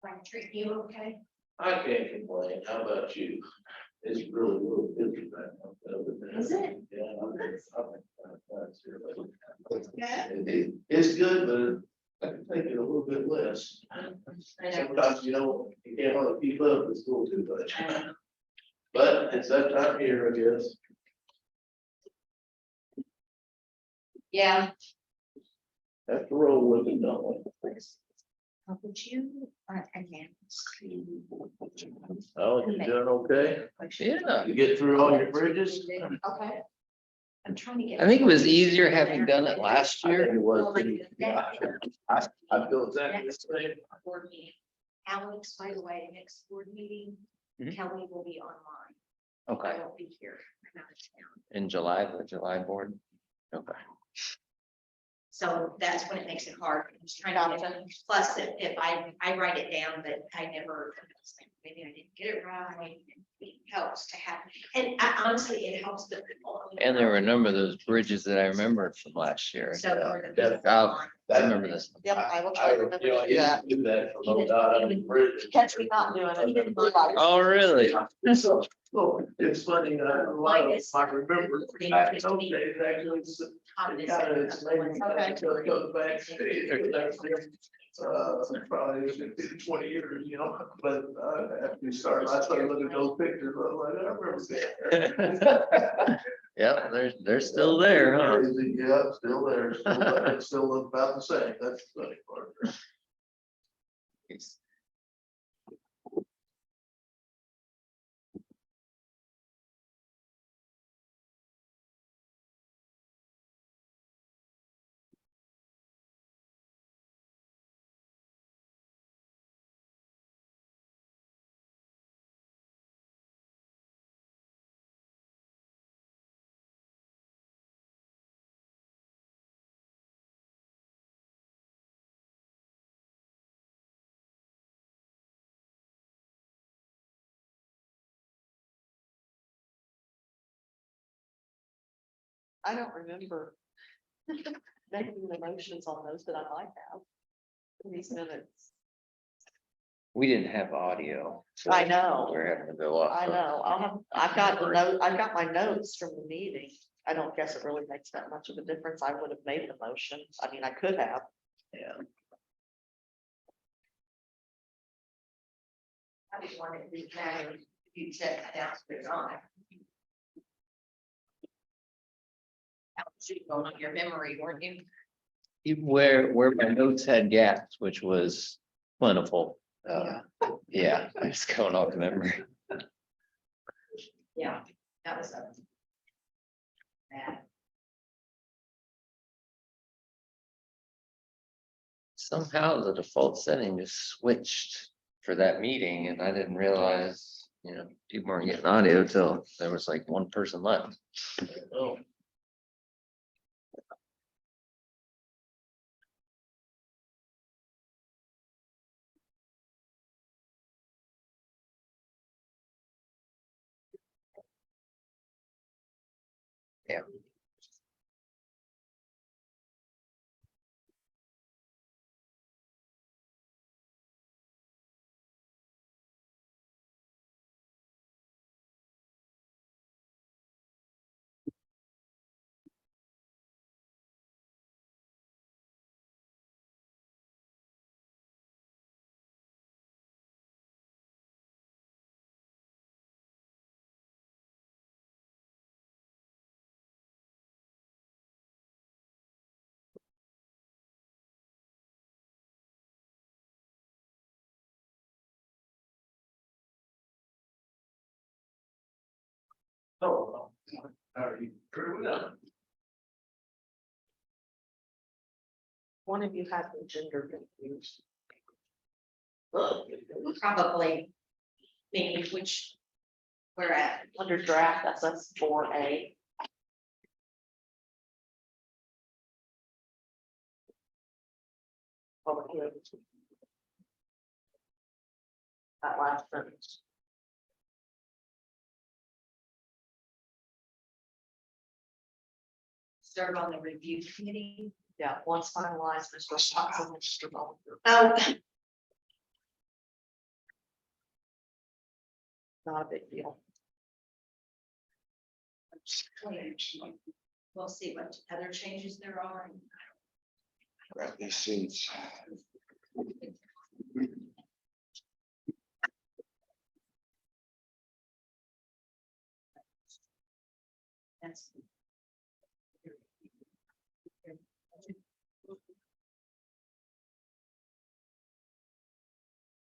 Like treat you okay? I can't complain. How about you? It's really, really busy right now. Is it? Yeah. Yeah. It's good, but I can take it a little bit less. I know. Sometimes, you can't really keep up with school too much. But it's that time of year, I guess. Yeah. Have to roll with it, don't we? Would you, again? Oh, you doing okay? Yeah, You get through all your bridges? Okay. I'm trying to get. I think it was easier having done it last I think year. it was. I feel exactly the same. Board meeting. Alex, by the way, next board meeting, Mhm. Kelly will be online. I Okay, won't be here. I'm out of town. in July, the July board. Okay. So that's when it makes it hard. I'm just trying to, plus if I write it down, but I never, maybe I didn't get it right. It helps to have, and honestly, it helps the people. And there were a number of those bridges that I remembered from last year. So. for the Yeah, people I'll- online. I remember this. Yep, I will try to remember to do that. Do that for MoDOT on the bridge. Catch me not doing it. Oh, really? So, it's funny, a lot of, I remember, back in those days, actually, it's kind of it goes back. Probably 15, 20 years, but after you start, I started looking at those pictures, I was like, I remember that. Yeah, they're still there, huh? Crazy, yeah, still there, it still look about the same, that's the funny part. I don't remember making the motions on those that I might have. In these minutes. We didn't have audio. so I know. We're having to go up. I know, I've got the note, I've got my notes from the meeting. I don't guess it really makes that much of a difference. I would have made the motion. I mean, I could have. Yeah. I just wanted to be matter, you said downstairs on. Going on your memory, weren't you? Where my notes had gaps, which was plentiful. Yeah, I was going off memory. Yeah, that was a. Bad. Somehow the default setting just switched for that meeting and I didn't realize, people weren't getting audio till there was like one person left. Oh. Yeah. Oh, are you through now? One of you had the gender confused. Probably, maybe which we're at. Under draft, that's 4A. Over here. That last sentence. Serve on the review committee. Yeah, once finalized, Mr. Watson, Mr. Bowman. Oh. Not a big deal. We'll see what other changes there are. Grab these seats. That's.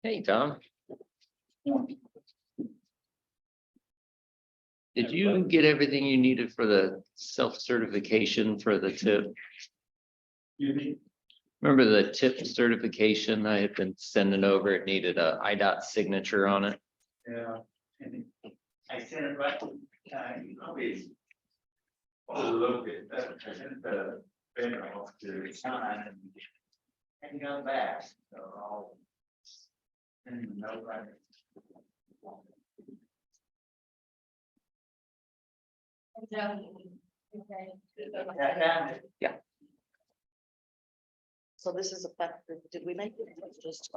Hey, Tom. Did you get everything you needed for the self-certification for the tip? Remember the tip certification I had been sending over? It needed a IDOT signature on it. Yeah. I sent it right. You know, it's. Oh, look at that. I sent the banner off to sign and got back. So I'll. And no, right. Yeah. So this is effective, did we make it just?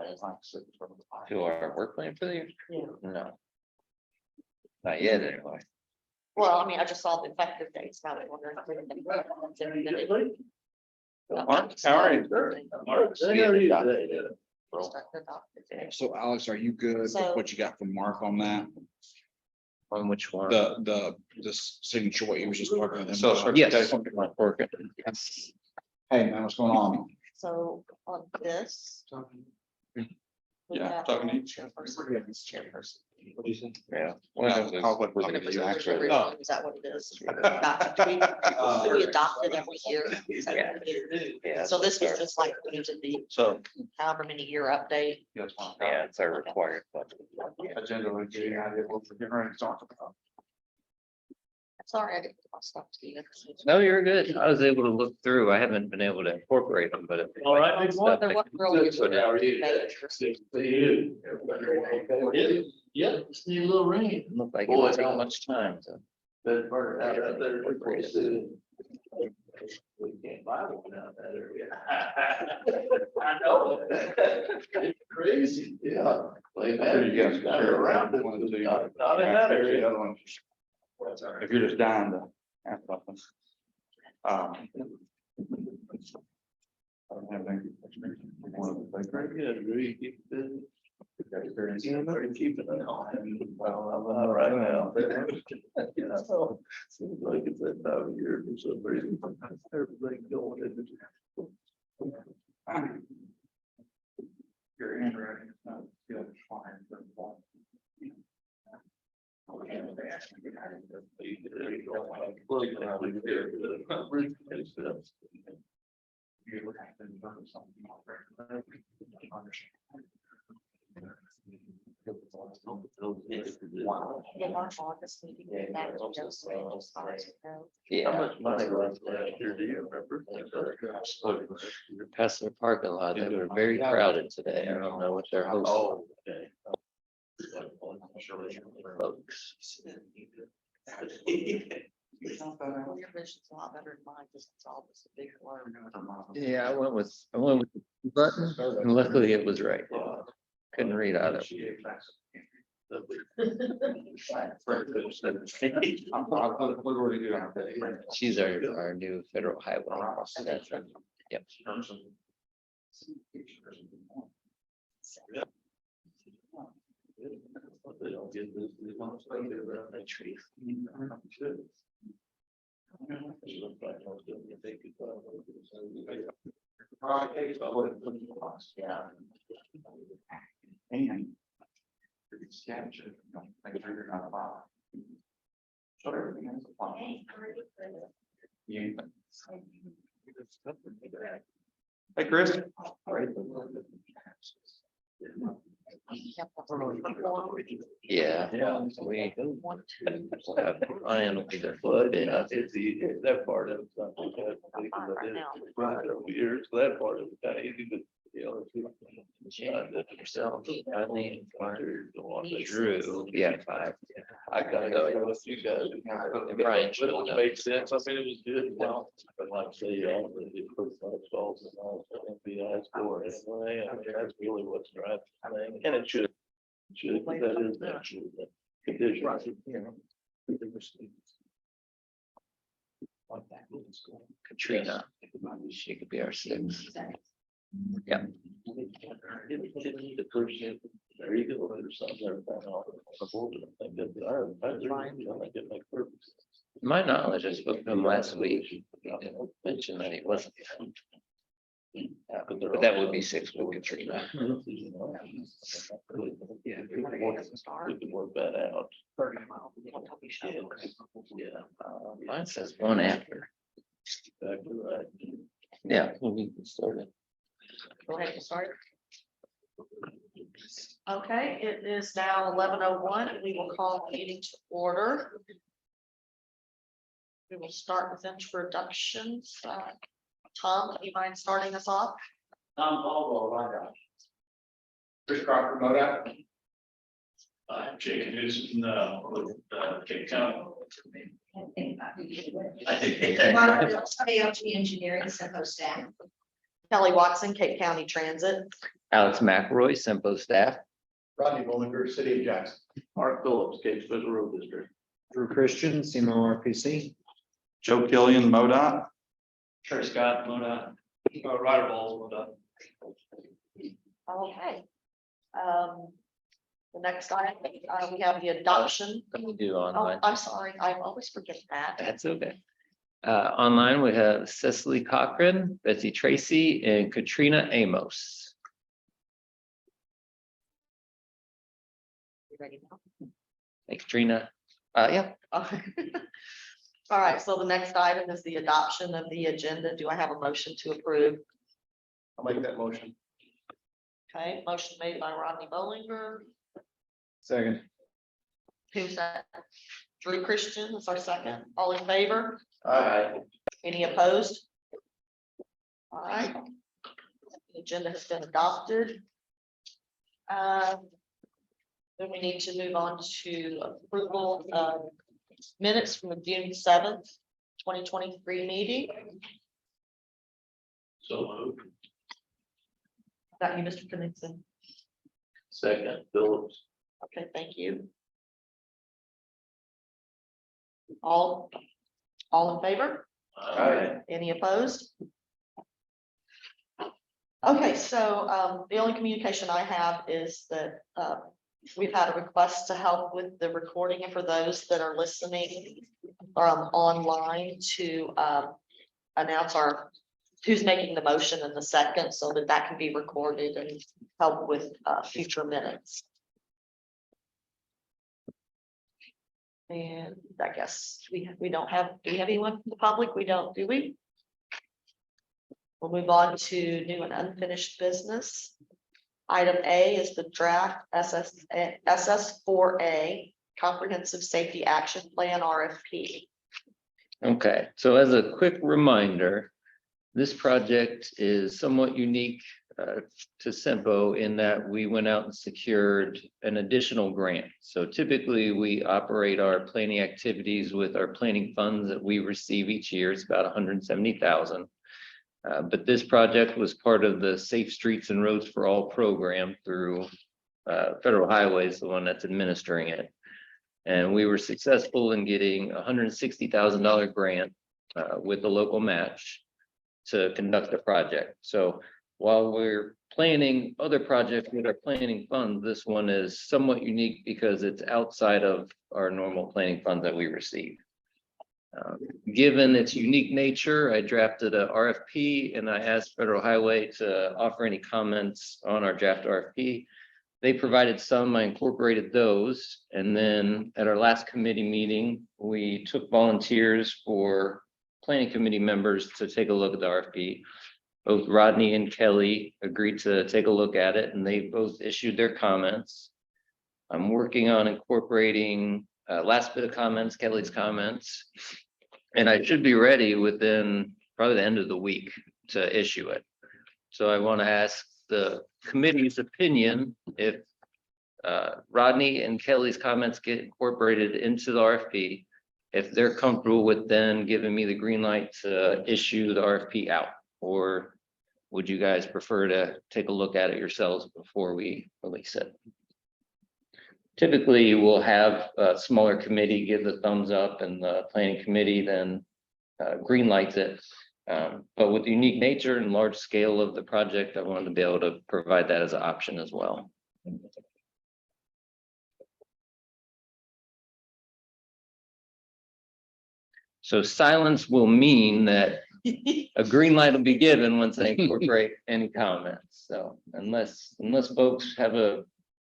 To our work plan for the year? Yeah. No. Not yet, anyway. Well, I mean, I just saw the effective dates, now I wonder. Mark, how are you? So Alex, are you good with So- what you got from Mark on that? On which one? The signature, what you was just talking about? So, yes. Working. Hey, man, what's going on? So on this. we Yeah, have talking to you. Chairperson, and this chairperson. Yeah. I'll let- Looking at the actual- Everyone, is that what it is? We adopted every year. Is that what it is? Yeah. So this was just like, we did the So, however many year update. yeah, it's our required budget. Agenda, we're getting ready to talk about. Sorry, I didn't put my stuff to you. No, you're good. I was able to look through. I haven't been able to incorporate them, but. if- All right, big boy. There wasn't really a Good, how are you? major- See you. Yeah, just need a little rain. Looked like it Boy, wasn't much time to. Been burning out out there pretty soon. We can't buy one out that area. I know. It's crazy, yeah. Like that, you guys got it around. Not in that area. If you're just dying to ask something. I don't have any. Very good, really keep it busy. Yeah, I'm keeping it on. Well, I'm all right now. You know, seems like it's that time of year for some reason. Everything going into. Your handwriting is not good, fine, but fine. In our August meeting, that was just. Yeah. How much money was last year, do you remember? Past their parking lot, they were very crowded today. I don't know what they're hosting. Oh, okay. Folks. Well, your vision's a lot better than mine, because it's all just a big blur. Yeah, I went with the button, and luckily it was right. Couldn't read either. She's our new federal highway. officer. Yep. They don't get this, they don't stay there around that tree. Yeah. And. It's captured, make sure you're not a file. So everything has a file. Yeah. Hey, Chris. Yeah. Yeah. We. One, two. I am either. But yeah, it's the, that part of it's not. Right now. Right over here, so that part of it's kind of easy, but, you know. Yourself, I need Drew. Drew, yeah, 5. I gotta go with you guys. And Brian showed It up. made sense. I mean, it was good. Well, but like I say, all the personal calls and all that FBI score anyway. I mean, that's really what's driving the thing. And it should, that is actually. conditions, you know. Like that in school. Katrina, she could be our sixth. Yeah. The person, there you go, there's something there about all the board, I think that I get my purpose. My knowledge, I spoke to him last week. He didn't mention that he wasn't. But that would be six with Katrina. Yeah. We can work that out. 30 miles. Yeah. Mine says one after. Exactly right. Yeah, we can start it. Go ahead and start. Okay, it is now 11:01. We will call the meeting to order. We will start with introductions. Tom, do you mind starting us off? Chris Crawford, MoDOT. I'm Jake News from the Cape County. ALG Engineering, SEMPO staff. Kelly Watson, Cape County Transit. Alex McRoy, SEMPO staff. Rodney Bowlinger, City of Jackson. Mark Phillips, Cape Special Road District. Drew Christian, CMORPC. Joe Killian, MoDOT. Trey Scott, MoDOT, Ryder Balls, MoDOT. Okay. The next item, we have the adoption. Let me do Oh, online. I'm sorry, I always forget that. That's okay. Online, we have Cecily Cochran, Betsy Tracy, and Katrina Amos. You ready now? Hey, Katrina. Yeah, Okay. All right, so the next item is the adoption of the agenda. Do I have a motion to approve? I'll make that motion. Okay, motion made by Rodney Bowlinger. Second. Who's that? Drew Christian is our second. All in favor? Any opposed? All right. The agenda has been adopted. Then we need to move on to approval of minutes from the June 7th, 2023 meeting. So moved. Got you, Mr. Kennison. Second, Phillips. Okay, thank you. All in favor? Any opposed? Okay, so the only communication I have is that we've had a request to help with the recording, and for those that are listening online to announce who's making the motion in the second, so that that can be recorded and help with future minutes. And I guess we don't have, do we have anyone from the public? We don't, do we? We'll move on to new and unfinished business. Item A is the draft SS4A Comprehensive Safety Action Plan RFP. okay. So as a quick reminder, this project is somewhat unique to SEMPO in that we went out and secured an additional grant. So typically we operate our planning activities with our planning funds that we receive each year. It's about 170,000. But this project was part of the Safe Streets and Roads for All program through Federal Highways, the one that's administering it. And we were successful in getting $160,000 grant with the local match to conduct the project. So while we're planning other projects with our planning funds, this one is somewhat unique because it's outside of our normal planning funds that we receive. Given its unique nature, I drafted a RFP and I asked Federal Highway to offer any comments on our draft RFP. They provided some, I incorporated those. And then at our last committee meeting, we took volunteers for planning committee members to take a look at the RFP. Both Rodney and Kelly agreed to take a look at it and they both issued their comments. I'm working on incorporating last bit of comments, Kelly's comments. And I should be ready within probably the end of the week to issue it. So I want to ask the committee's opinion if Rodney and Kelly's comments get incorporated into the RFP, if they're comfortable with then giving me the green light to issue the RFP out, or would you guys prefer to take a look at it yourselves before we release it? Typically, we'll have a smaller committee give the thumbs up and the planning committee then green lights it. But with the unique nature and large scale of the project, I wanted to be able to provide that as an option as well. So silence will mean that a green light will be given once I incorporate any comments. So unless folks have a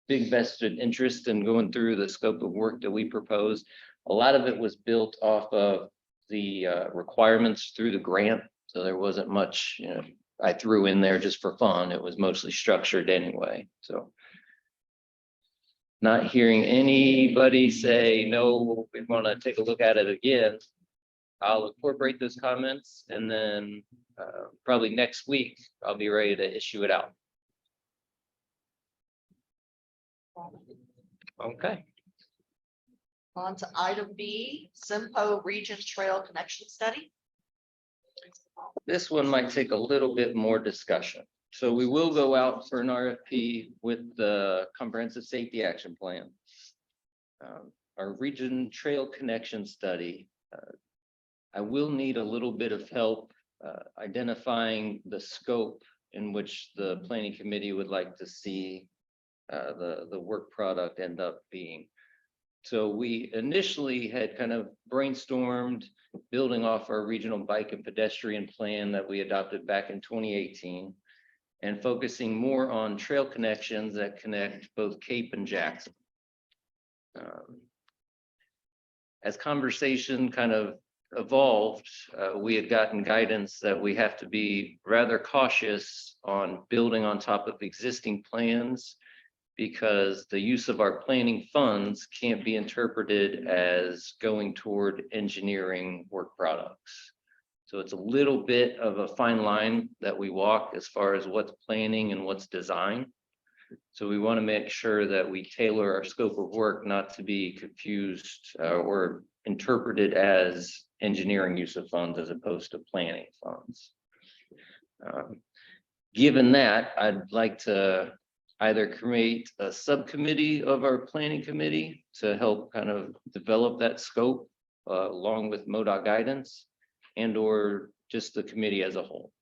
big vested interest in going through the scope of work that we proposed, a lot of it was built off of the requirements through the grant. So there wasn't much, I threw in there just for fun. It was mostly structured anyway. So not hearing anybody say, no, we want to take a look at it again. I'll incorporate those comments and then probably next week, I'll be ready to issue it out. Okay. On to item B, SEMPO Region Trail Connection Study. This one might take a little bit more discussion. So we will go out for an RFP with the Comprehensive Safety Action Plan. Our Region Trail Connection Study. I will need a little bit of help identifying the scope in which the planning committee would like to see the work product end up being. So we initially had kind of brainstormed building off our regional bike and pedestrian plan that we adopted back in 2018 and focusing more on trail connections that connect both Cape and Jackson. As conversation kind of evolved, we had gotten guidance that we have to be rather cautious on building on top of existing plans because the use of our planning funds can't be interpreted as going toward engineering work products. So it's a little bit of a fine line that we walk as far as what's planning and what's design. So we want to make sure that we tailor our scope of work not to be confused or interpreted as engineering use of funds as opposed to planning funds. Given that, I'd like to either create a subcommittee of our planning committee to help kind of develop that scope along with MoDOT guidance and or just the committee as a whole.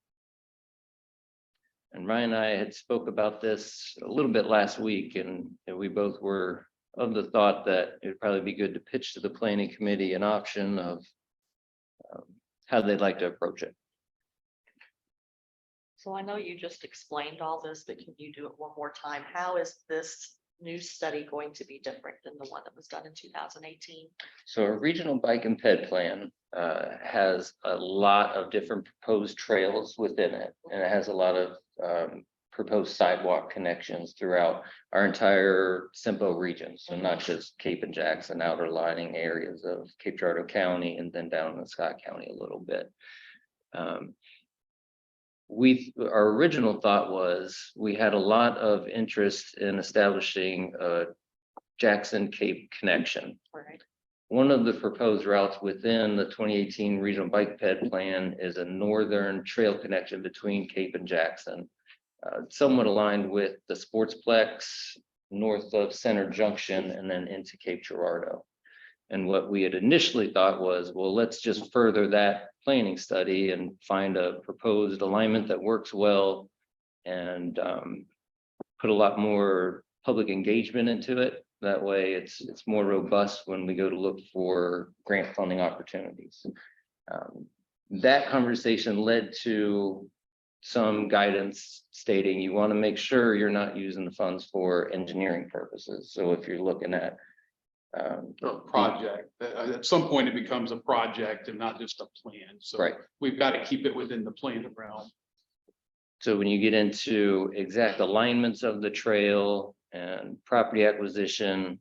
And Ryan and I had spoke about this a little bit last week and we both were of the thought that it'd probably be good to pitch to the planning committee an option of how they'd like to approach it. So I know you just explained all this, but can you do it one more time? How is this new study going to be different than the one that was done in 2018? So a regional bike and ped plan has a lot of different proposed trails within it, and it has a lot of proposed sidewalk connections throughout our entire SEMPO region. So not just Cape and Jackson, outer lining areas of Cape Girardeau County, and then down in Scott County a little bit. Our original thought was we had a lot of interest in establishing a Jackson Cape connection. Right. One of the proposed routes within the 2018 regional bike ped plan is a northern trail connection between Cape and Jackson, somewhat aligned with the Sportsplex north of Center Junction and then into Cape Girardeau. And what we had initially thought was, well, let's just further that planning study and find a proposed alignment that works well and put a lot more public engagement into it. That way it's more robust when we go to look for grant funding opportunities. That conversation led to some guidance stating you want to make sure you're not using the funds for engineering purposes. So if you're looking at A project, at some point it becomes a project and not just a plan, so right. we've got to keep it within the plan realm. So when you get into exact alignments of the trail and property acquisition,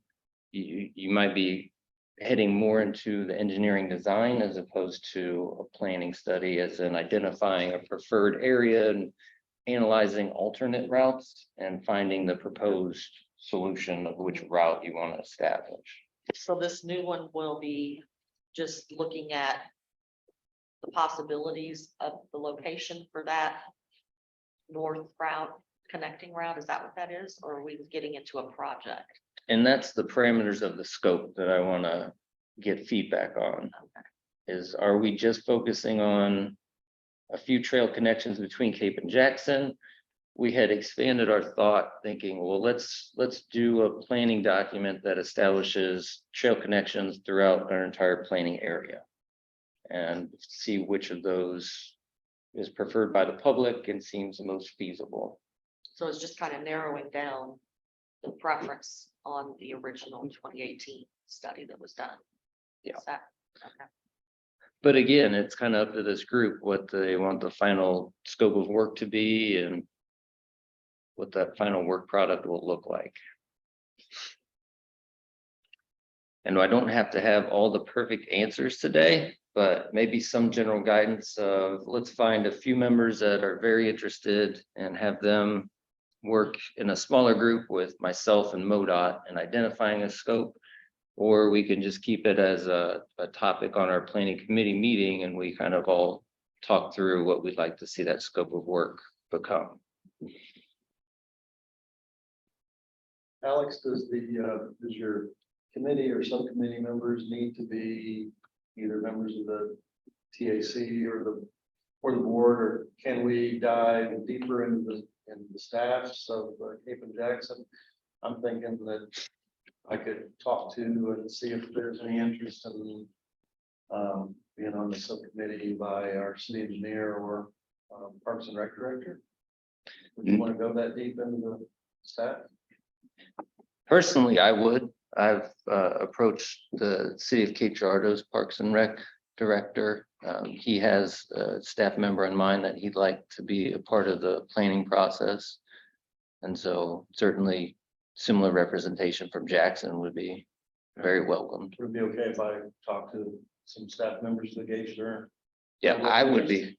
you might be heading more into the engineering design as opposed to a planning study, as in identifying a preferred area and analyzing alternate routes and finding the proposed solution of which route you want to establish. So this new one will be just looking at the possibilities of the location for that north route, connecting route. Is that what that is? Or are we getting into a project? And that's the parameters of the scope that I want to get feedback on. Is, are we just focusing on a few trail connections between Cape and Jackson? We had expanded our thought thinking, well, let's do a planning document that establishes trail connections throughout our entire planning area. And see which of those is preferred by the public and seems the most feasible. So it's just kind of narrowing down the preference on the original 2018 study that was done. Yeah. Is that- okay. But again, it's kind of up to this group what they want the final scope of work to be and what that final work product will look like. And I don't have to have all the perfect answers today, but maybe some general guidance of, let's find a few members that are very interested and have them work in a smaller group with myself and MoDOT and identifying a scope. Or we can just keep it as a topic on our planning committee meeting and we kind of all talk through what we'd like to see that scope of work become. Alex, does your committee or subcommittee members need to be either members of the TAC or the board, or can we dive deeper into the staffs of Cape and Jackson? I'm thinking that I could talk to and see if there's any interest in being on the subcommittee by our city engineer or Parks and Rec director. Would you want to go that deep into the staff? Personally, I would. I've approached the city of Cape Girardeau's Parks and Rec director. He has a staff member in mind that he'd like to be a part of the planning process. And so certainly similar representation from Jackson would be very welcome. Would it be okay if I talk to some staff members to gauge their? Yeah, I would say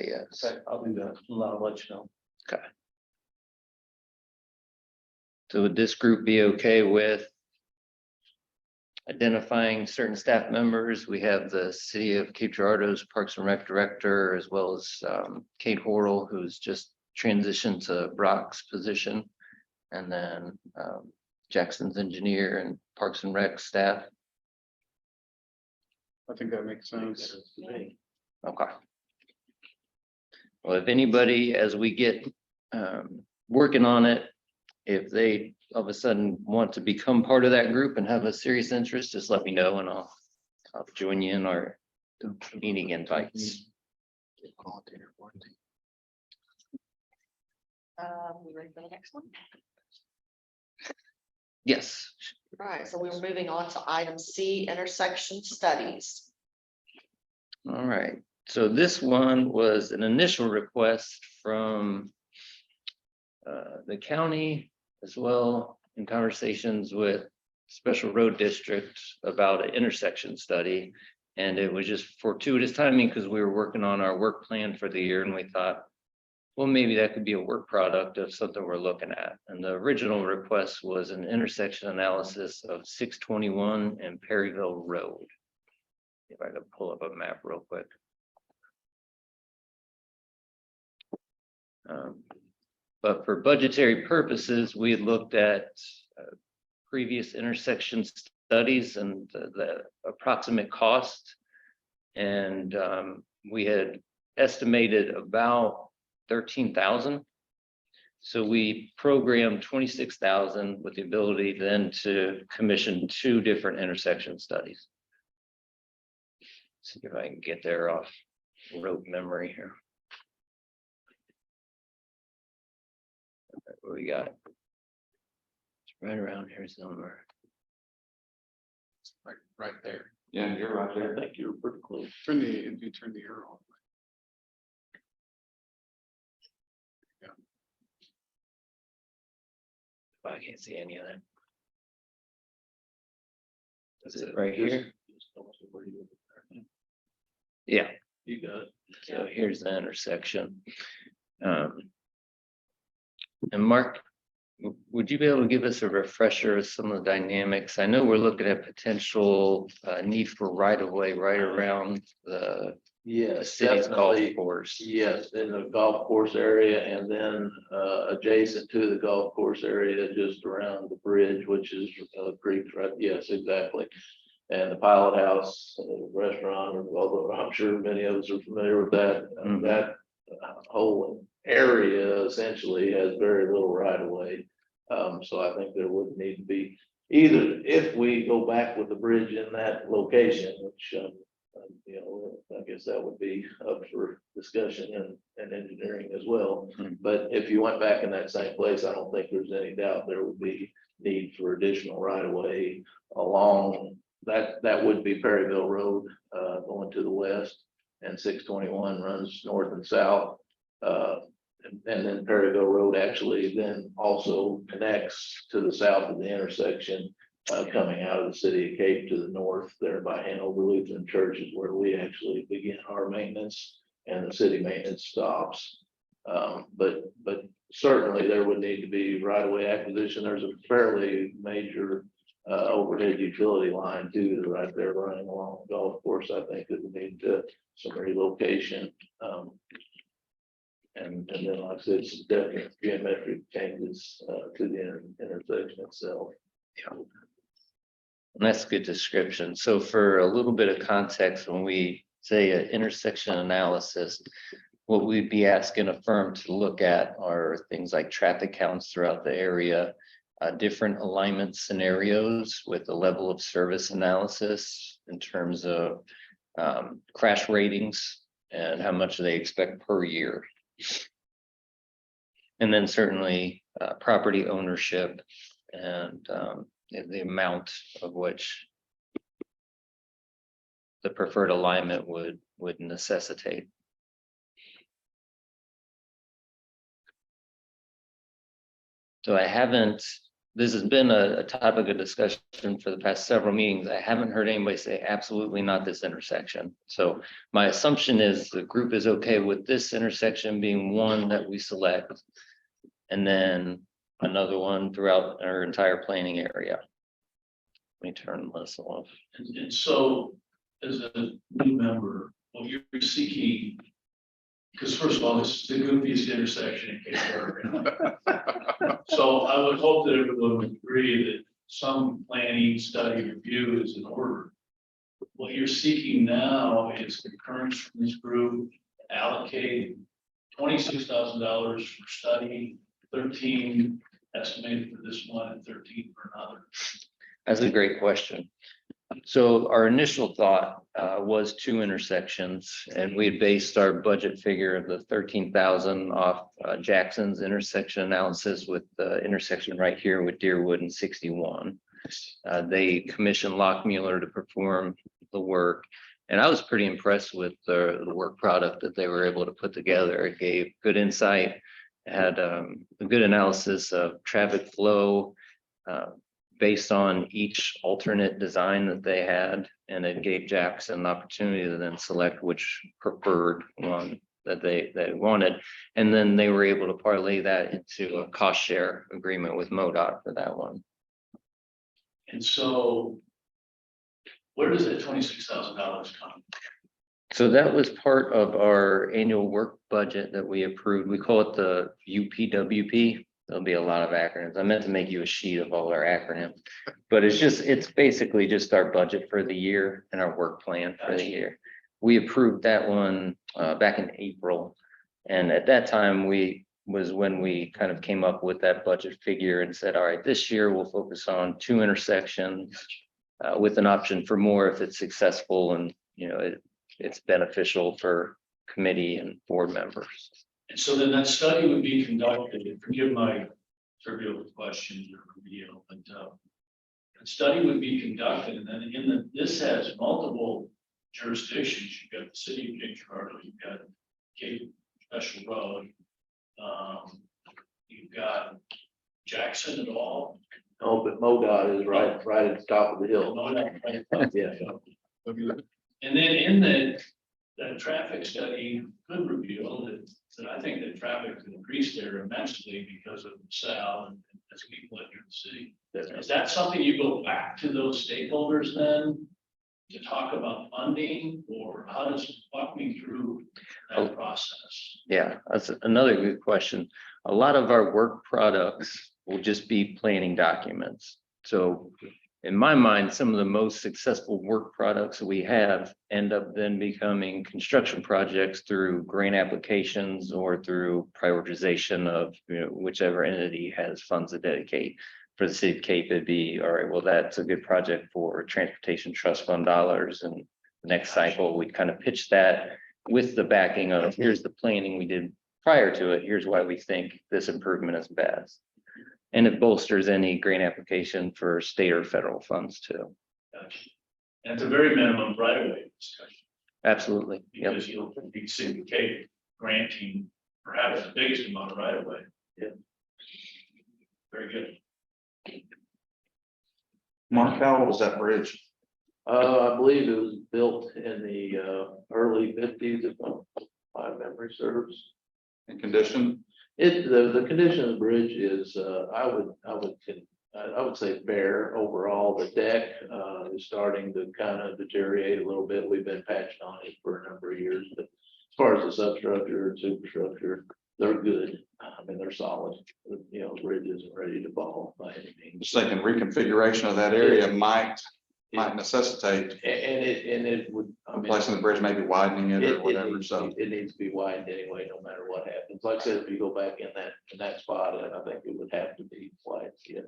yes. Okay, I'll do that. I'll let you know. Okay. So would this group be okay with identifying certain staff members? We have the city of Cape Girardeau's Parks and Rec director, as well as Kate Hortle, who's just transitioned to Brock's position. And then Jackson's engineer and Parks and Rec staff. I think that makes sense. Okay. Well, if anybody, as we get working on it, if they all of a sudden want to become part of that group and have a serious interest, just let me know and I'll join you in our meeting invites. We ready for the next one? Yes. Right, so we're moving on to item C, intersection studies. All right. So this one was an initial request from the county as well, in conversations with Special Road District about an intersection study. And it was just fortuitous timing because we were working on our work plan for the year and we thought, well, maybe that could be a work product of something we're looking at. And the original request was an intersection analysis of 621 and Perryville Road. If I could pull up a map real quick. But for budgetary purposes, we had looked at previous intersection studies and the approximate cost. And we had estimated about 13,000. So we programmed 26,000 with the ability then to commission 2 different intersection studies. See if I can get there off rote memory here. What we got? It's right around here somewhere. Right there. Yeah, you're right I think you're pretty close. If you turn the arrow on. I can't see any of that. Is it right here? Yeah. You got it. So here's the intersection. And Mark, Would you be able to give us a refresher of some of the dynamics? I know we're looking at potential need for right of way right around the Yes, city's golf definitely. course. Yes, in the golf course area and then adjacent to the golf course area, just around the bridge, which is creek, right? Yes, exactly. And the Pilot House restaurant, although I'm sure many of us are familiar with that, Mhm. that whole area essentially has very little right of way. So I think there would need to be either if we go back with the bridge in that location, which I guess that would be up for discussion and engineering as well. Mhm. But if you went back in that same place, I don't think there's any doubt there would be need for additional right of way along that would be Perryville Road, going to the west. And 621 runs north and south. And then Perryville Road actually then also connects to the south of the intersection. Coming out of the city of Cape to the north there by Hanover Lutheran Church is where we actually begin our maintenance and the city maintenance stops. But certainly there would need to be right of way acquisition. There's a fairly major overhead utility line too, right there running along the golf course. I think that would need some relocation. And then like I said, some definite geometric changes to the intersection itself. And that's a good description. So for a little bit of context, when we say an intersection analysis, what we'd be asking a firm to look at are things like traffic counts throughout the area, different alignment scenarios with the level of service analysis in terms of crash ratings and how much they expect per year. And then certainly property ownership and the amount of which the preferred alignment would necessitate. So this has been a topic of discussion for the past several meetings. I haven't heard anybody say absolutely not this intersection. So my assumption is the group is okay with this intersection being one that we select. And then another one throughout our entire planning area. Let me turn this off. And so, as a new member, what you're seeking, because first of all, this is the goofiest intersection in Cape Fear. So I would hope that everyone would agree that some planning, study, review is in order. What you're seeking now is concurrence from this group, allocate $26,000 for study, 13 estimated for this one and 13 for another. That's a great question. So our initial thought was 2 intersections, and we had based our budget figure of the 13,000 off Jackson's intersection analysis with the intersection right here with Deerwood and 61. They commissioned Lockmuller to perform the work, and I was pretty impressed with the work product that they were able to put together. It gave good insight, had a good analysis of traffic flow based on each alternate design that they had, and it gave Jackson an opportunity to then select which preferred one that they wanted. And then they were able to parlay that into a cost share agreement with MoDOT for that one. And so where does that $26,000 come? So that was part of our annual work budget that we approved. We call it the UPWP. There'll be a lot of acronyms. I meant to make you a sheet of all our acronyms, but it's basically just our budget for the year and our work plan for the year. We approved that one back in April. And at that time, was when we kind of came up with that budget figure and said, all right, this year we'll focus on 2 intersections with an option for more if it's successful and, it's beneficial for committee and board members. And so then that study would be conducted, and forgive my trivial questions or remedial, but the study would be conducted, and then this has multiple jurisdictions. You've got the city of Cape Girardeau, you've got Cape Special Road, you've got Jackson at all. Oh, but MoDOT is right at the top of the hill. Right? Yeah. And then in that traffic study could reveal that I think that traffic has increased there immensely because of Sal and as people enter the city. Is that something you go back to those stakeholders then? To talk about funding, or how does, walk me through that process? Yeah, that's another good question. A lot of our work products will just be planning documents. So in my mind, some of the most successful work products that we have end up then becoming construction projects through grant applications or through prioritization of, whichever entity has funds to dedicate. For the city of Cape, it'd be, all right, well, that's a good project for transportation trust fund dollars. And the next cycle, we kind of pitch that with the backing of, here's the planning we did prior to it. Here's why we think this improvement is best. And it bolsters any grant application for state or federal funds too. Gotcha. At the very minimum, right away discussion, Absolutely. Yep. because you'll be City of Cape granting perhaps the biggest amount of right away. Yeah. Very good. Mark, how old was that bridge? I believe it was built in the early fifties, if my memory serves. In condition? The condition of the bridge is, I would say fair overall. The deck is starting to kind of deteriorate a little bit. We've been patching on it for a number of years, but as far as the substructure and superstructure, they're good. I mean, they're solid. You know, the bridge isn't ready to fall by any means. Just thinking reconfiguration of that area might necessitate And it would. I mean, replacing the bridge, maybe widening it or whatever, so. It needs to be widened anyway, no matter what happens. Like I said, if you go back in that spot, I think it would have to be widened, yes.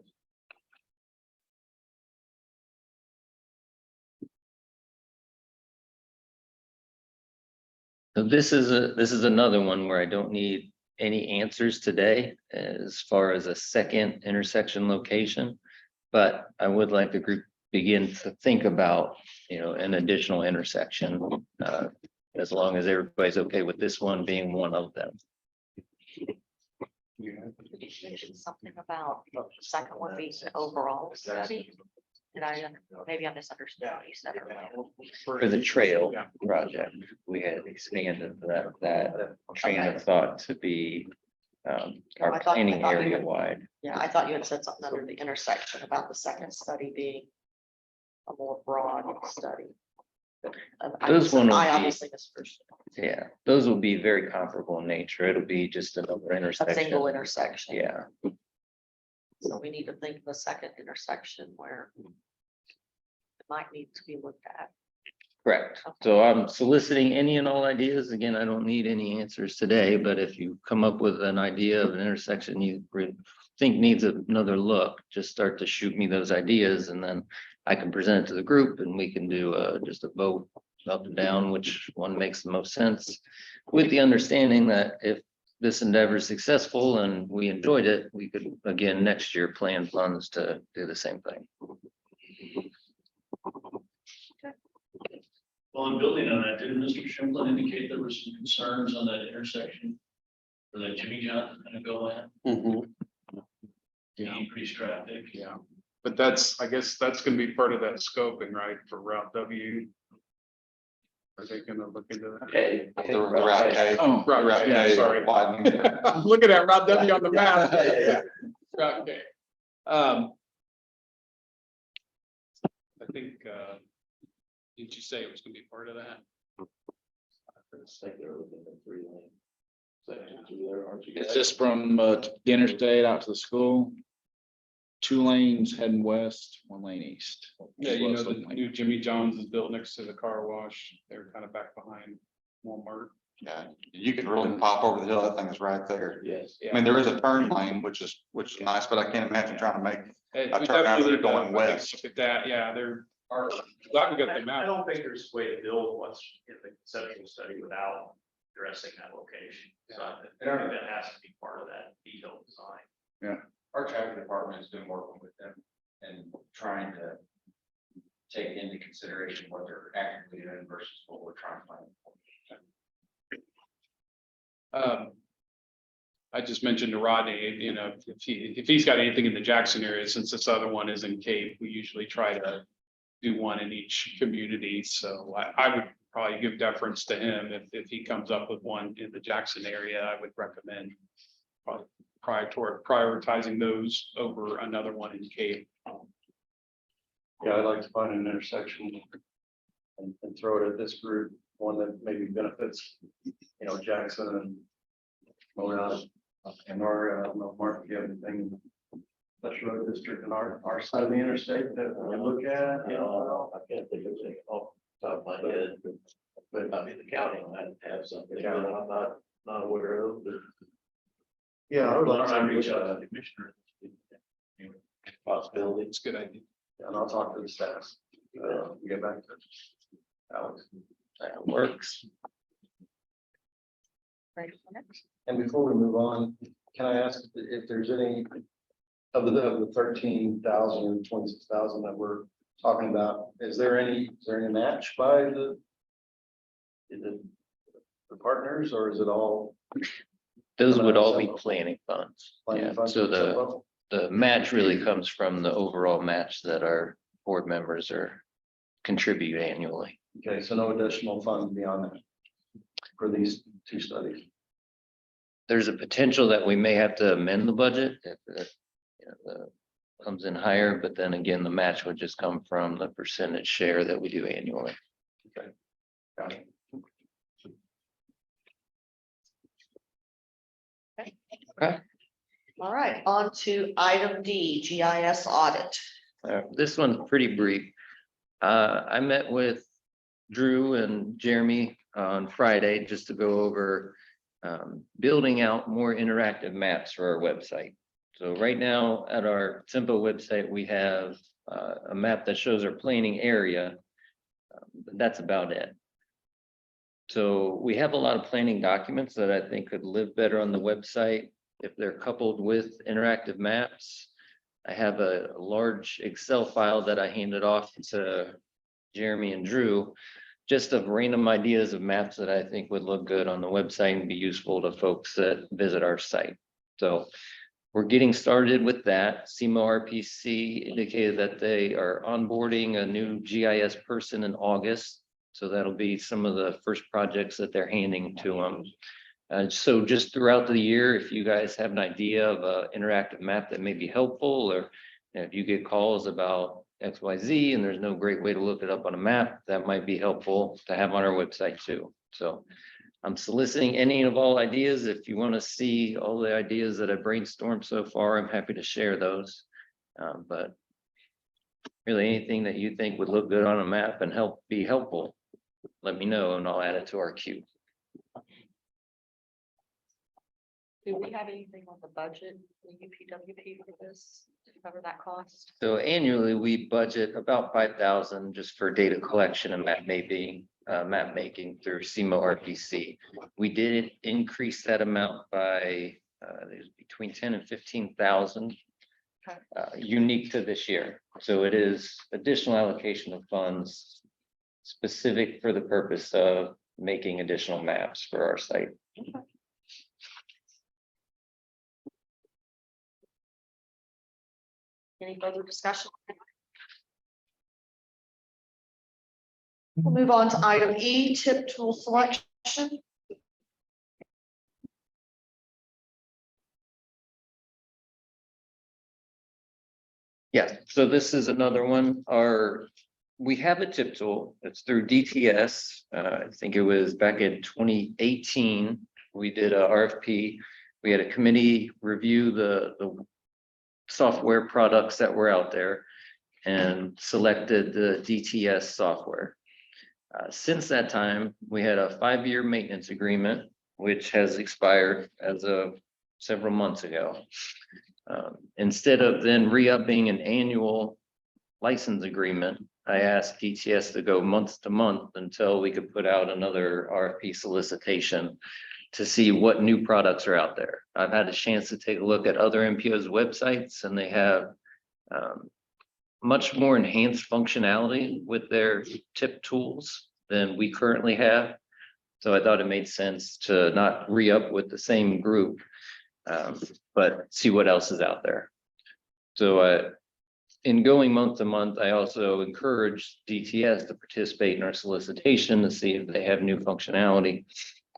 So this is another one where I don't need any answers today as far as a second intersection location. But I would like the group begin to think about, an additional intersection. As long as everybody's okay with this one being one of them. You mentioned something about the second one being the overall study. And maybe I misunderstood what you said earlier. For the trail project, we had expanded that train of thought to be I our thought planning you area had- wide. Yeah, I thought you had said something under the intersection about the second study being a more broad study. Those one will I be- obviously misunderstood. Yeah, those will be very comparable in nature. It'll be just another A intersection. single intersection. Yeah, So we need to think of a second intersection where it might need to be looked at. correct. So I'm soliciting any and all ideas. Again, I don't need any answers today, but if you come up with an idea of an intersection you think needs another look, just start to shoot me those ideas and then I can present it to the group and we can do just a vote up and down, which one makes the most sense. With the understanding that if this endeavor is successful and we enjoyed it, we could again next year plan funds to do the same thing. Well, in building on that, didn't Mr. Schimplin indicate there were some concerns on that intersection? For that Jimmy John's gonna go in, Yeah, increase traffic? yeah. But I guess that's gonna be part of that scoping, right, for Route W? Are they gonna look into that? Okay. The Route K. Oh, Route right, yeah, K sorry. widening. I'm looking at Route W on the map. Yeah. Route K. I think, did you say it was gonna be part of that? It's like they're looking at 3 lane sections through there, aren't you? It's guys? just from the interstate out to the school. 2 lanes heading west, 1 lane east. Yeah, you know, What's the looking like. new Jimmy John's is built next to the car wash. They're kind of back behind Walmart. Yeah, you can really pop over the hill. That thing is right there. Yes. I mean, there is a turn lane, which is nice, but I can't imagine trying to make, Hey, I we turned out definitely there need to, going I think, west. Look at that, yeah, they're, glad we got them I out. don't think there's a way to build what's in the conceptual study without addressing that location. So I think that has to be part of that detailed design. Our traffic department has been working with them and trying to take into consideration what they're actively doing versus what we're trying to find. I just mentioned to Rodney, if he's got anything in the Jackson area, since this other one is in Cape, we usually try to do one in each community. So I would probably give deference to him if he comes up with one in the Jackson area. I would recommend probably prioritizing those over another one in Cape. Yeah, I'd like to find an intersection and throw it at this group, one that maybe benefits, Jackson and Mona and our, I don't know, Mark, if you have anything in Special Road District in our side of the interstate that we look at, I can't think of anything off the top of my head, but it might be the county might have something that I'm not aware of, but. Yeah, I would like I'll to reach out to the commissioner. Possibility. It's a good idea. and I'll talk to the staff. Get back to Alex. That works. Ready for next? And before we move on, can I ask if there's any of the 13,000 or 26,000 that we're talking about, is there any match by the partners, or is it all? Those would all be planning funds. planning Yeah, funds so at some level? the match really comes from the overall match that our board members contribute annually. Okay, so no additional funds beyond that for these two studies. There's a potential that we may have to amend the budget if comes in higher, but then again, the match would just come from the percentage share that we do annually. Got it. Okay. All right, on to item D, GIS audit. This one's pretty brief. I met with Drew and Jeremy on Friday just to go over building out more interactive maps for our website. So right now at our SEMPO website, we have a map that shows our planning area. But that's about it. So we have a lot of planning documents that I think could live better on the website if they're coupled with interactive maps. I have a large Excel file that I handed off to Jeremy and Drew, just of random ideas of maps that I think would look good on the website and be useful to folks that visit our site. So we're getting started with that. SEMO RPC indicated that they are onboarding a new GIS person in August. So that'll be some of the first projects that they're handing to them. And so just throughout the year, if you guys have an idea of an interactive map that may be helpful, or if you get calls about XYZ and there's no great way to look it up on a map, that might be helpful to have on our website too. So I'm soliciting any of all ideas. If you want to see all the ideas that I brainstormed so far, I'm happy to share those. But really anything that you think would look good on a map and be helpful, let me know and I'll add it to our queue. Do we have anything on the budget, the UPWP for this, to cover that cost? So annually, we budget about 5,000 just for data collection and map making through SEMO RPC. We did increase that amount by between 10 and 15,000 unique to this year. So it is additional allocation of funds specific for the purpose of making additional maps for our site. Okay. Any further discussion? We'll move on to item E, tip tool selection. Yeah, so this is another one. We have a tip tool. It's through DTS. I think it was back in 2018. We did a RFP. We had a committee review the software products that were out there and selected the DTS software. Since that time, we had a 5-year maintenance agreement, which has expired as of several months ago. Instead of then re-upping an annual license agreement, I asked DTS to go month to month until we could put out another RFP solicitation to see what new products are out there. I've had a chance to take a look at other MPO's websites and they have much more enhanced functionality with their tip tools than we currently have. So I thought it made sense to not re-up with the same group, but see what else is out there. So in going month to month, I also encourage DTS to participate in our solicitation to see if they have new functionality.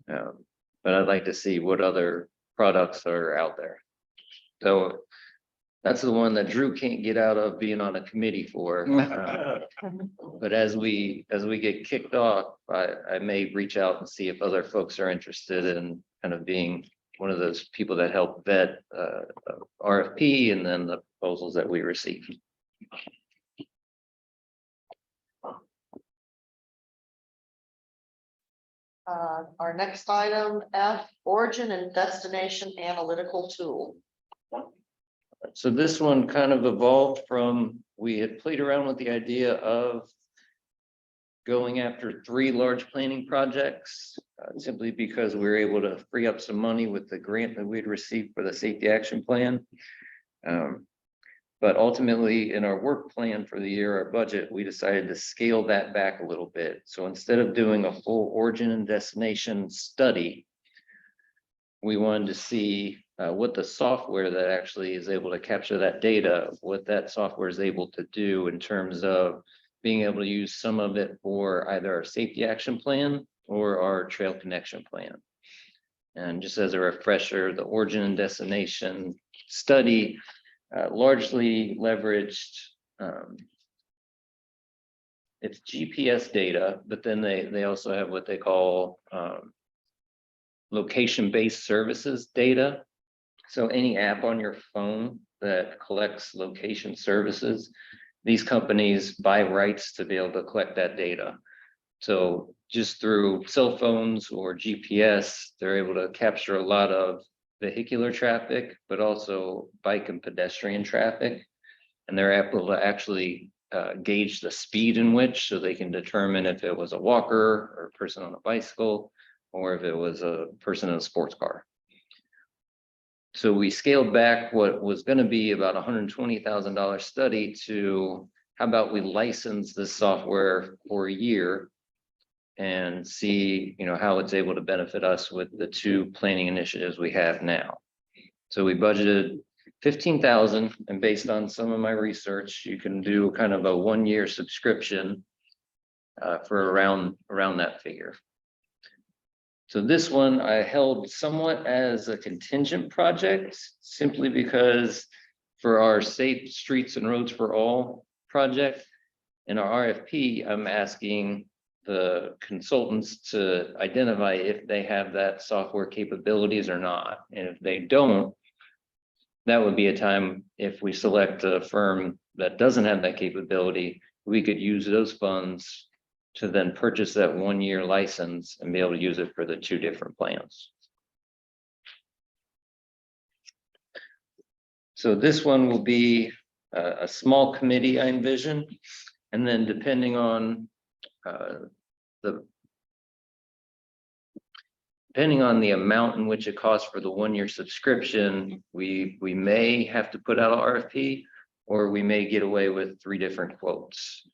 But I'd like to see what other products are out there. So that's the one that Drew can't get out of being on a committee for. But as we get kicked off, I may reach out and see if other folks are interested in kind of being one of those people that help vet RFP and then the proposals that we receive. Our next item, F, origin and destination analytical tool. So this one kind of evolved from, we had played around with the idea of going after 3 large planning projects, simply because we were able to free up some money with the grant that we'd received for the safety action plan. But ultimately, in our work plan for the year, our budget, we decided to scale that back a little bit. So instead of doing a full origin and destination study, we wanted to see what the software that actually is able to capture that data, what that software is able to do in terms of being able to use some of it for either our safety action plan or our trail connection plan. And just as a refresher, the origin and destination study largely leveraged it's GPS data, but then they also have what they call location-based services data. So any app on your phone that collects location services, these companies buy rights to be able to collect that data. So just through cell phones or GPS, they're able to capture a lot of vehicular traffic, but also bike and pedestrian traffic. And they're able to actually gauge the speed in which, so they can determine if it was a walker or a person on a bicycle, or if it was a person in a sports car. So we scaled back what was going to be about $120,000 study to how about we license this software for a year and see, how it's able to benefit us with the 2 planning initiatives we have now. So we budgeted $15,000, and based on some of my research, you can do kind of a 1-year subscription for around that figure. So this one I held somewhat as a contingent project, simply because for our Safe Streets and Roads for All project, in our RFP, I'm asking the consultants to identify if they have that software capabilities or not. And if they don't, that would be a time, if we select a firm that doesn't have that capability, we could use those funds to then purchase that 1-year license and be able to use it for the 2 different plans. So this one will be a small committee, I envision, and then depending on the amount in which it costs for the 1-year subscription, we may have to put out an RFP, or we may get away with 3 different quotes.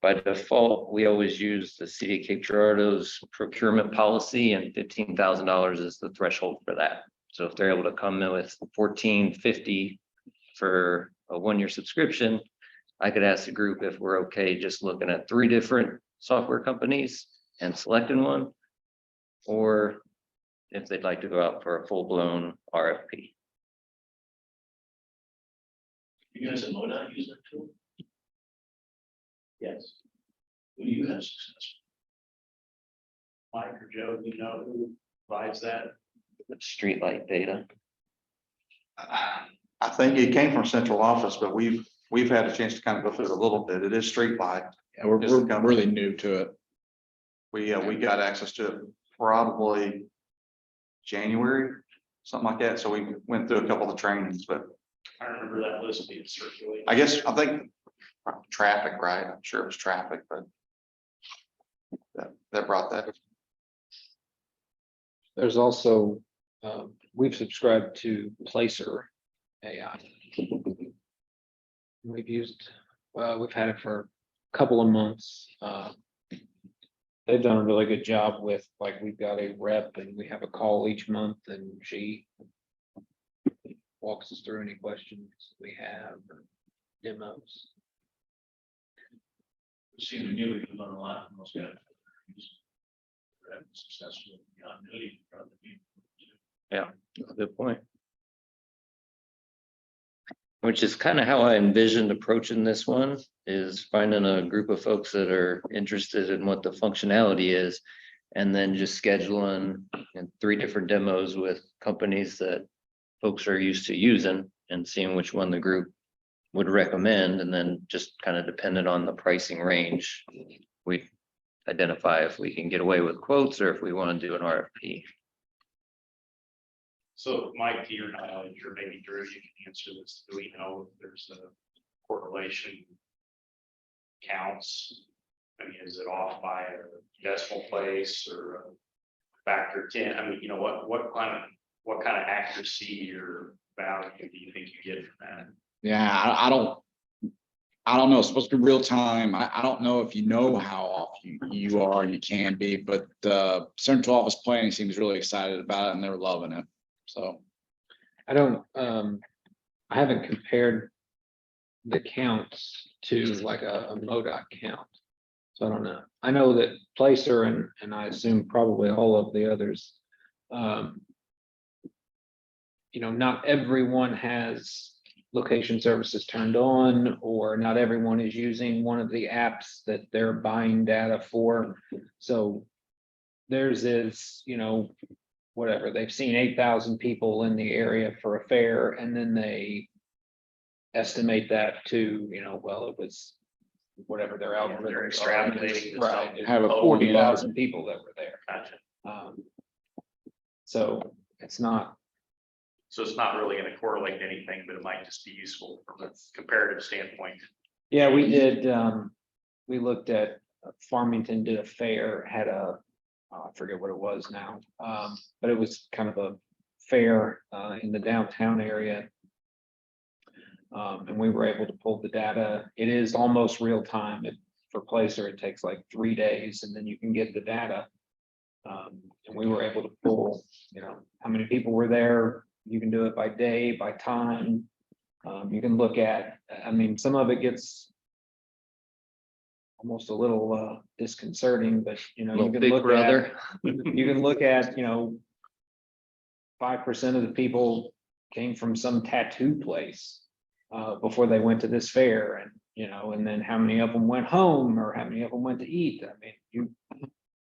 By default, we always use the City of Cape Girardeau's procurement policy, and $15,000 is the threshold for that. So if they're able to come in with $1,450 for a 1-year subscription, I could ask the group if we're okay just looking at 3 different software companies and selecting one, or if they'd like to go out for a full-blown RFP. You guys have not used that tool? Yes. Who do you have success? Mike or Joe, do you know who provides that? Streetlight data. I think it came from central office, but we've had a chance to kind of go through it a little bit. It is Streetlight. Yeah, we're really new to it. We got access to it probably January, something like that. So we went through a couple of the trainings, but I remember that list being circulated. I think traffic, right? I'm sure it was traffic, but that brought that. There's also, we've subscribed to Placer AI. We've had it for a couple of months. They've done a really good job with, like, we've got a rep and we have a call each month, and she walks us through any questions we have. demos. Seems to me we can learn a lot from those guys. Successful. Continuity from other people. Good point. Which is kind of how I envisioned approaching this one, is finding a group of folks that are interested in what the functionality is. And then just scheduling 3 different demos with companies that folks are used to using and seeing which one the group would recommend, and then just kind of dependent on the pricing range, we identify if we can get away with quotes or if we want to do an RFP. So Mike, to your knowledge, or maybe Drew, you can answer this. Do we know if there's a correlation counts? I mean, is it off by a decimal place or a factor 10? I mean, you know, what kind of accuracy or value do you think you get from that? Yeah, I don't know. It's supposed to be real time. I don't know if you know how off you are and you can be, but central office planning seems really excited about it and they're loving it. So I don't, I haven't compared the counts to like a MoDOT count. So I don't know. I know that Placer and I assume probably all of the others, you know, not everyone has location services turned on, or not everyone is using one of the apps that they're buying data for. So theirs is, you know, whatever, they've seen 8,000 people in the area for a fair, and then they estimate that to, you know, well, it was whatever their algorithm. They're extrapolating. Right, it have a was 40,000 people that were there. Gotcha. So it's not, So it's not really gonna correlate to anything, but it might just be useful from a comparative standpoint. yeah, we did, we looked at Farmington did a fair, had a, I forget what it was now, but it was kind of a fair in the downtown area. And we were able to pull the data. It is almost real time. For Placer, it takes like 3 days and then you can get the data. And we were able to pull, you know, how many people were there. You can do it by day, by time. You can look at, I mean, some of it gets almost a little disconcerting, but you know, you can Big look brother. at, you can look at, you know, 5% of the people came from some tattoo place before they went to this fair, and you know, and then how many of them went home or how many of them went to eat. I mean,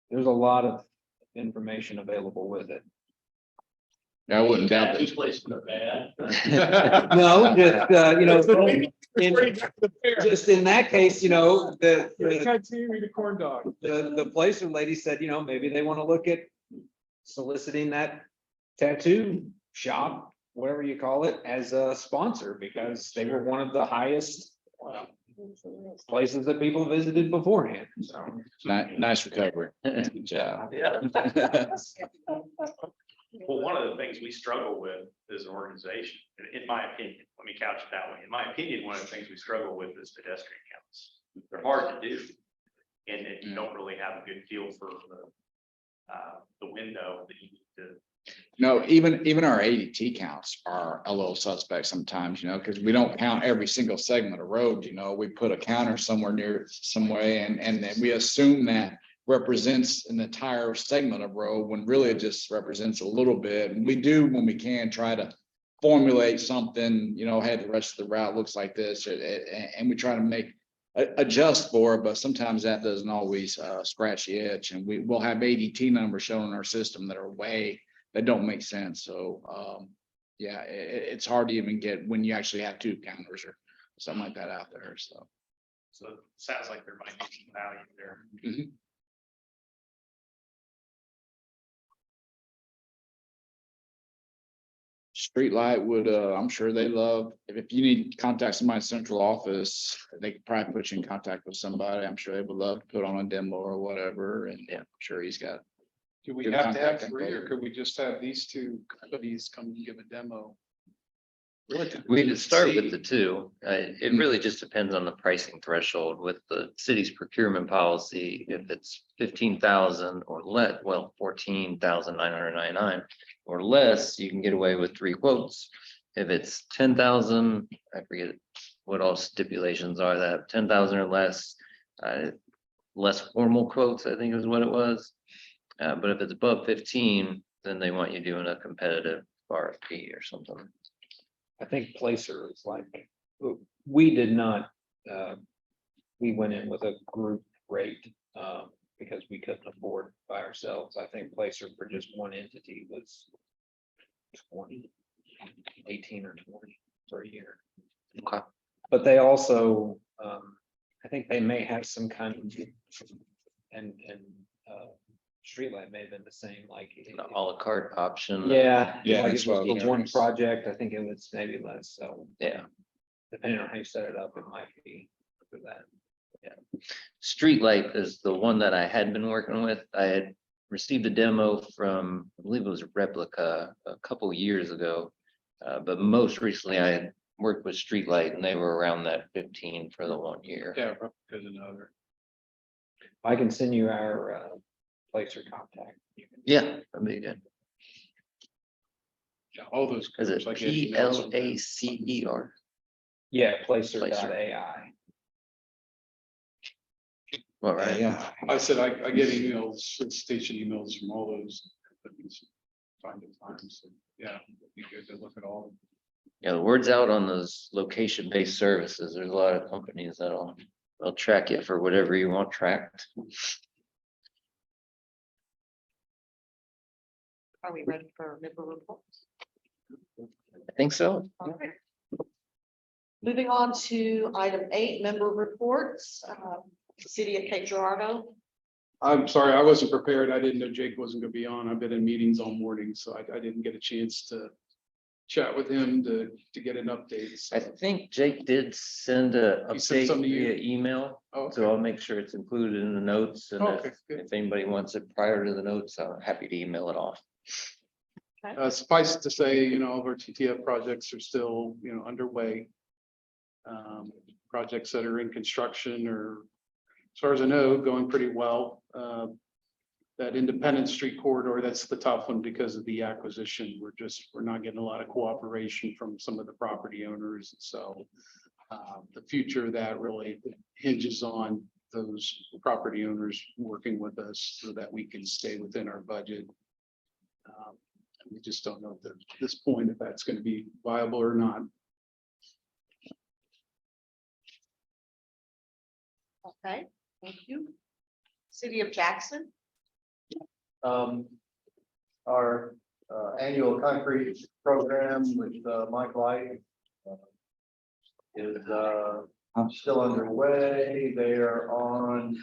there's a lot of information available with it. I wouldn't doubt Two that. places are bad. No, just, you know, just in that case, you know, The corn dog. the Placer lady said, you know, maybe they want to look at soliciting that tattoo shop, whatever you call it, as a sponsor, because they were one of the highest places that people visited beforehand, so. Nice recovery. Good job. Yeah. Well, one of the things we struggle with as an organization, in my opinion, let me couch it that way. In my opinion, one of the things we struggle with is pedestrian counts. They're hard to do. And then you don't really have a good feel for the window that you need to. No, even our ADT counts are a little suspect sometimes, you know, because we don't count every single segment of road, you know, we put a counter somewhere near some way and then we assume that represents an entire segment of road when really it just represents a little bit. And we do, when we can, try to formulate something, you know, hey, the rest of the route looks like this, and we try to make adjust for it, but sometimes that doesn't always scratch the itch, and we'll have ADT numbers shown in our system that are way that don't make sense. So yeah, it's hard to even get when you actually have 2 counters or something like that out there. So So it sounds like there might be some value there. Mhm. Streetlight would, I'm sure they love, if you need to contact somebody in central office, they could probably put you in contact with somebody. I'm sure they would love to put on a demo or whatever, and yeah, I'm sure he's got. Do we Good have to have contact 3, or info. could we just have these 2 companies come and give a demo? We could start with the 2. It really just depends on the pricing threshold with the city's procurement policy. If it's 15,000 or less, well, 14,999 or less, you can get away with 3 quotes. If it's 10,000, I forget what all stipulations are that 10,000 or less. Less formal quotes, I think is what it was. But if it's above 15, then they want you doing a competitive RFP or something. I think Placer is like, we did not, we went in with a group rate, because we couldn't afford by ourselves. I think Placer for just one entity was 20, 18 or 20 per year. Okay. But they also, I think they may have some kind of, and Streetlight may have been the same, like. An a la carte option. Yeah. Yeah, Like that's it was what I was for one curious. project, I think it was maybe less, so Yeah. depending on how you set it up, it might be for that. Streetlight is the one that I had been working with. I had received a demo from, I believe it was Replica a couple years ago. But most recently I had worked with Streetlight and they were around that 15 for the 1 year. Yeah, because another. I can send you our Placer contact. You can- Yeah, that'd be good. Yeah, all those. Is it groups, I get emails from them. PLACER? Yeah, Placer.ai. Placer. All right. Yeah. I said, I get emails, solicitation emails from all those companies. Time to time, so, yeah, it'd be good to look at all. Yeah, the word's out on those location-based services. There's a lot of companies they'll track you for whatever you want tracked. Are we ready for member reports? I think so. All right. Moving on to item 8, member reports, City of Cape Girardeau. I'm sorry, I wasn't prepared. I didn't know Jake wasn't gonna be on. I've been in meetings all morning, so I didn't get a chance to chat with him to get an update. So- I think Jake did send a He sent update something to you? via email, Oh, so I'll make sure it's included in the notes. And Okay, good. if anybody wants it prior to the notes, I'm happy to email it off. Suffice it to say, all of our TTF projects are still, underway. Projects that are in construction or, as far as I know, going pretty well. That Independence Street corridor, that's the tough one because of the acquisition. We're not getting a lot of cooperation from some of the property owners. So the future of that really hinges on those property owners working with us so that we can stay within our budget. We just don't know at this point if that's going to be viable or not. Okay, thank you. City of Jackson. Our annual concrete program with Mike Light is still underway. They are on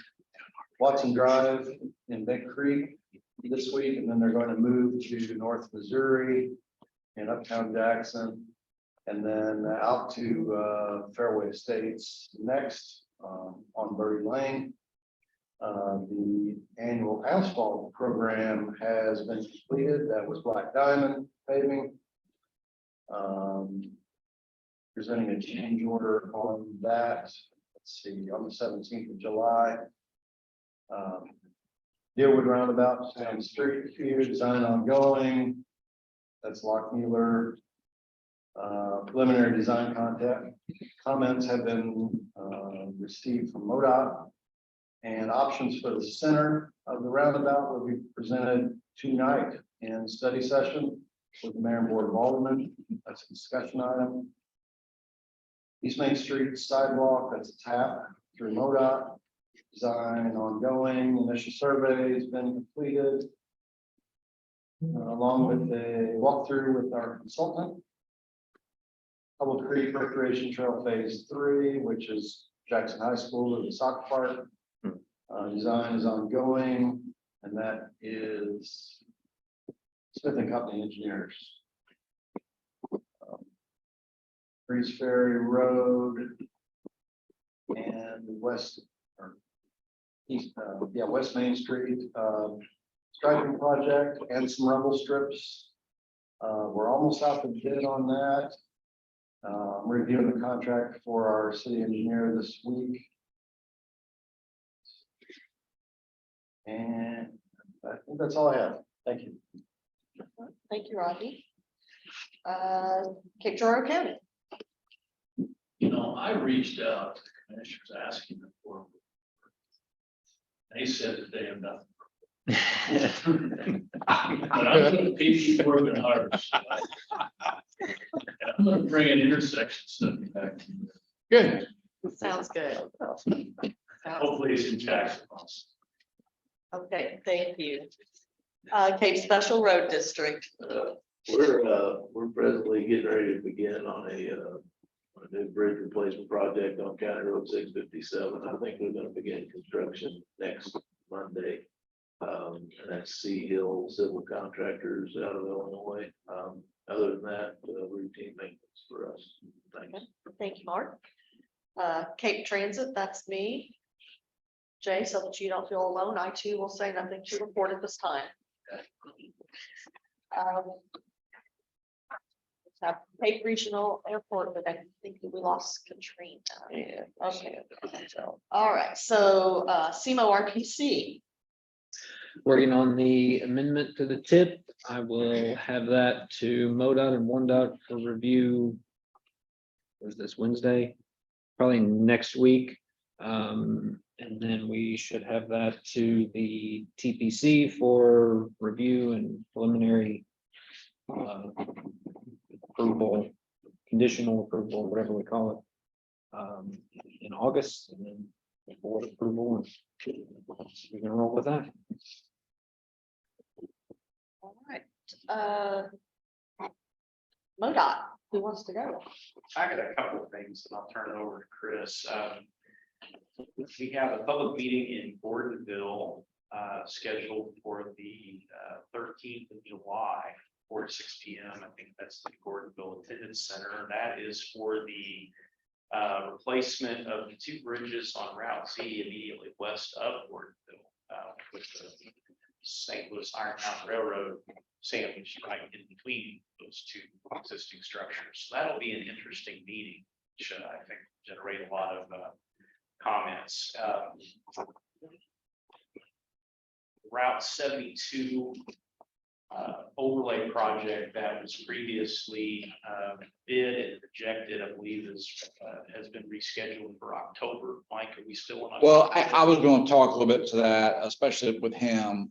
Watson Drive in Big Creek this week, and then they're going to move to North Missouri and Uptown Jackson, and then out to Fairway Estates next on Birdie Lane. The annual asphalt program has been completed. That was Black Diamond paving. Presenting a change order on that. Let's see, on the 17th of July. Deerwood Roundabout, Town Street, design ongoing. That's Lockmuir. Preliminary design comments have been received from MoDOT. And options for the center of the roundabout will be presented tonight in study session with the Mayor and Board of Aldermen. That's a discussion item. East Main Street sidewalk, that's a tap through MoDOT. Design ongoing, initial survey has been completed. Along with a walkthrough with our consultant. Cobble Creek Recreation Trail Phase 3, which is Jackson High School to the soccer park. Design is ongoing, and that is Smith and Company Engineers. Breeze Ferry Road and West or East, West Main Street striping project and some rumble strips. We're almost out the bid on that. I'm reviewing the contract for our city engineer this week. And I think that's all I have. Thank you. Thank you, Rodney. Cape Girardeau County. I reached out to the commissioners asking them for. They said that they have nothing. But I'm gonna keep working hard. And I'm gonna bring an intersection stuff back. Good. Sounds good. Hopefully it's in Jackson. Okay, thank you. Cape Special Road District. We're presently getting ready to begin on a new bridge replacement project on County Road 657. I think we're gonna begin construction next Monday. And that's Sea Hill Civil Contractors out of Illinois. Other than that, routine maintenance for us. Thanks. Thank you, Mark. Cape Transit, that's me. Jay, so that you don't feel alone, I too will say nothing to report at this time. Have Cape Regional Airport, but I think that we lost Katrina. Yeah. Okay. All right, so SEMO RPC. Working on the amendment to the tip. I will have that to MoDOT and OneDOT for review. Was this Wednesday? Probably next week. And then we should have that to the TPC for review and preliminary approval, conditional approval, whatever we call it, in August, and then board approval, and we're gonna roll with that. All right. MoDOT, who wants to go? I got a couple of things, and I'll turn it over to Chris. We have a public meeting in Gordonville scheduled for the 13th of July, 4 to 6 p.m. I think that's the Gordonville Attendance Center. That is for the replacement of the two bridges on Route Z immediately west of Gordonville, with the St. Louis Iron Mountain Railroad sandwiched right in between those two existing structures. So that'll be an interesting meeting, which I think generate a lot of comments. Route 72 overlay project that was previously bid and rejected, I believe has been rescheduled for October. Mike, are we still on? Well, I was going to talk a little bit to that, especially with him.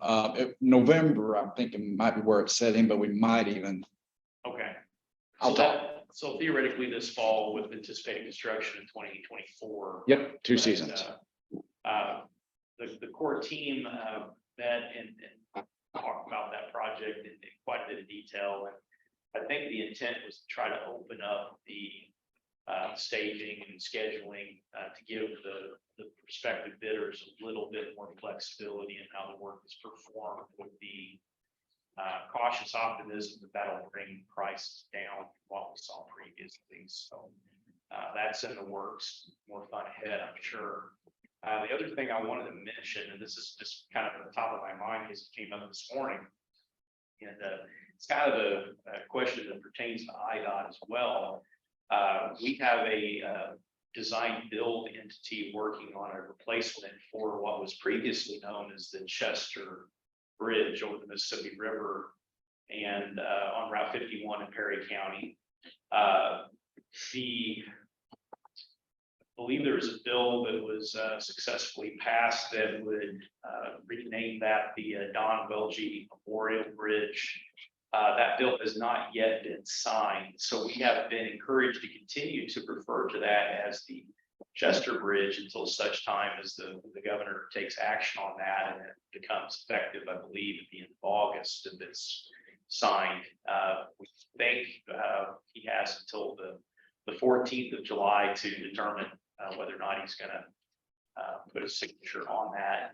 November, I'm thinking might be where it's setting, but we might even. Okay. I'll talk. So theoretically, this fall with anticipated construction in 2024. Yep, 2 but, seasons. The core team met and talked about that project in quite a bit of detail. And I think the intent was to try to open up the staging and scheduling to give the prospective bidders a little bit more flexibility in how the work is performed, with the cautious optimism that that'll bring prices down from what we saw previously. So that's in the works. More fun ahead, I'm sure. The other thing I wanted to mention, and this is just kind of at the top of my mind, is it came up this morning, and it's kind of a question that pertains to IDOT as well. We have a design build entity working on a replacement for what was previously known as the Chester Bridge over the Mississippi River and on Route 51 in Perry County. I believe there was a bill that was successfully passed that would rename that the Don Welge Memorial Bridge. That bill has not yet been signed, so we have been encouraged to continue to refer to that as the Chester Bridge until such time as the governor takes action on that and it becomes effective, I believe, at the end of August if it's signed. We think he has until the 14th of July to determine whether or not he's going to put a signature on that.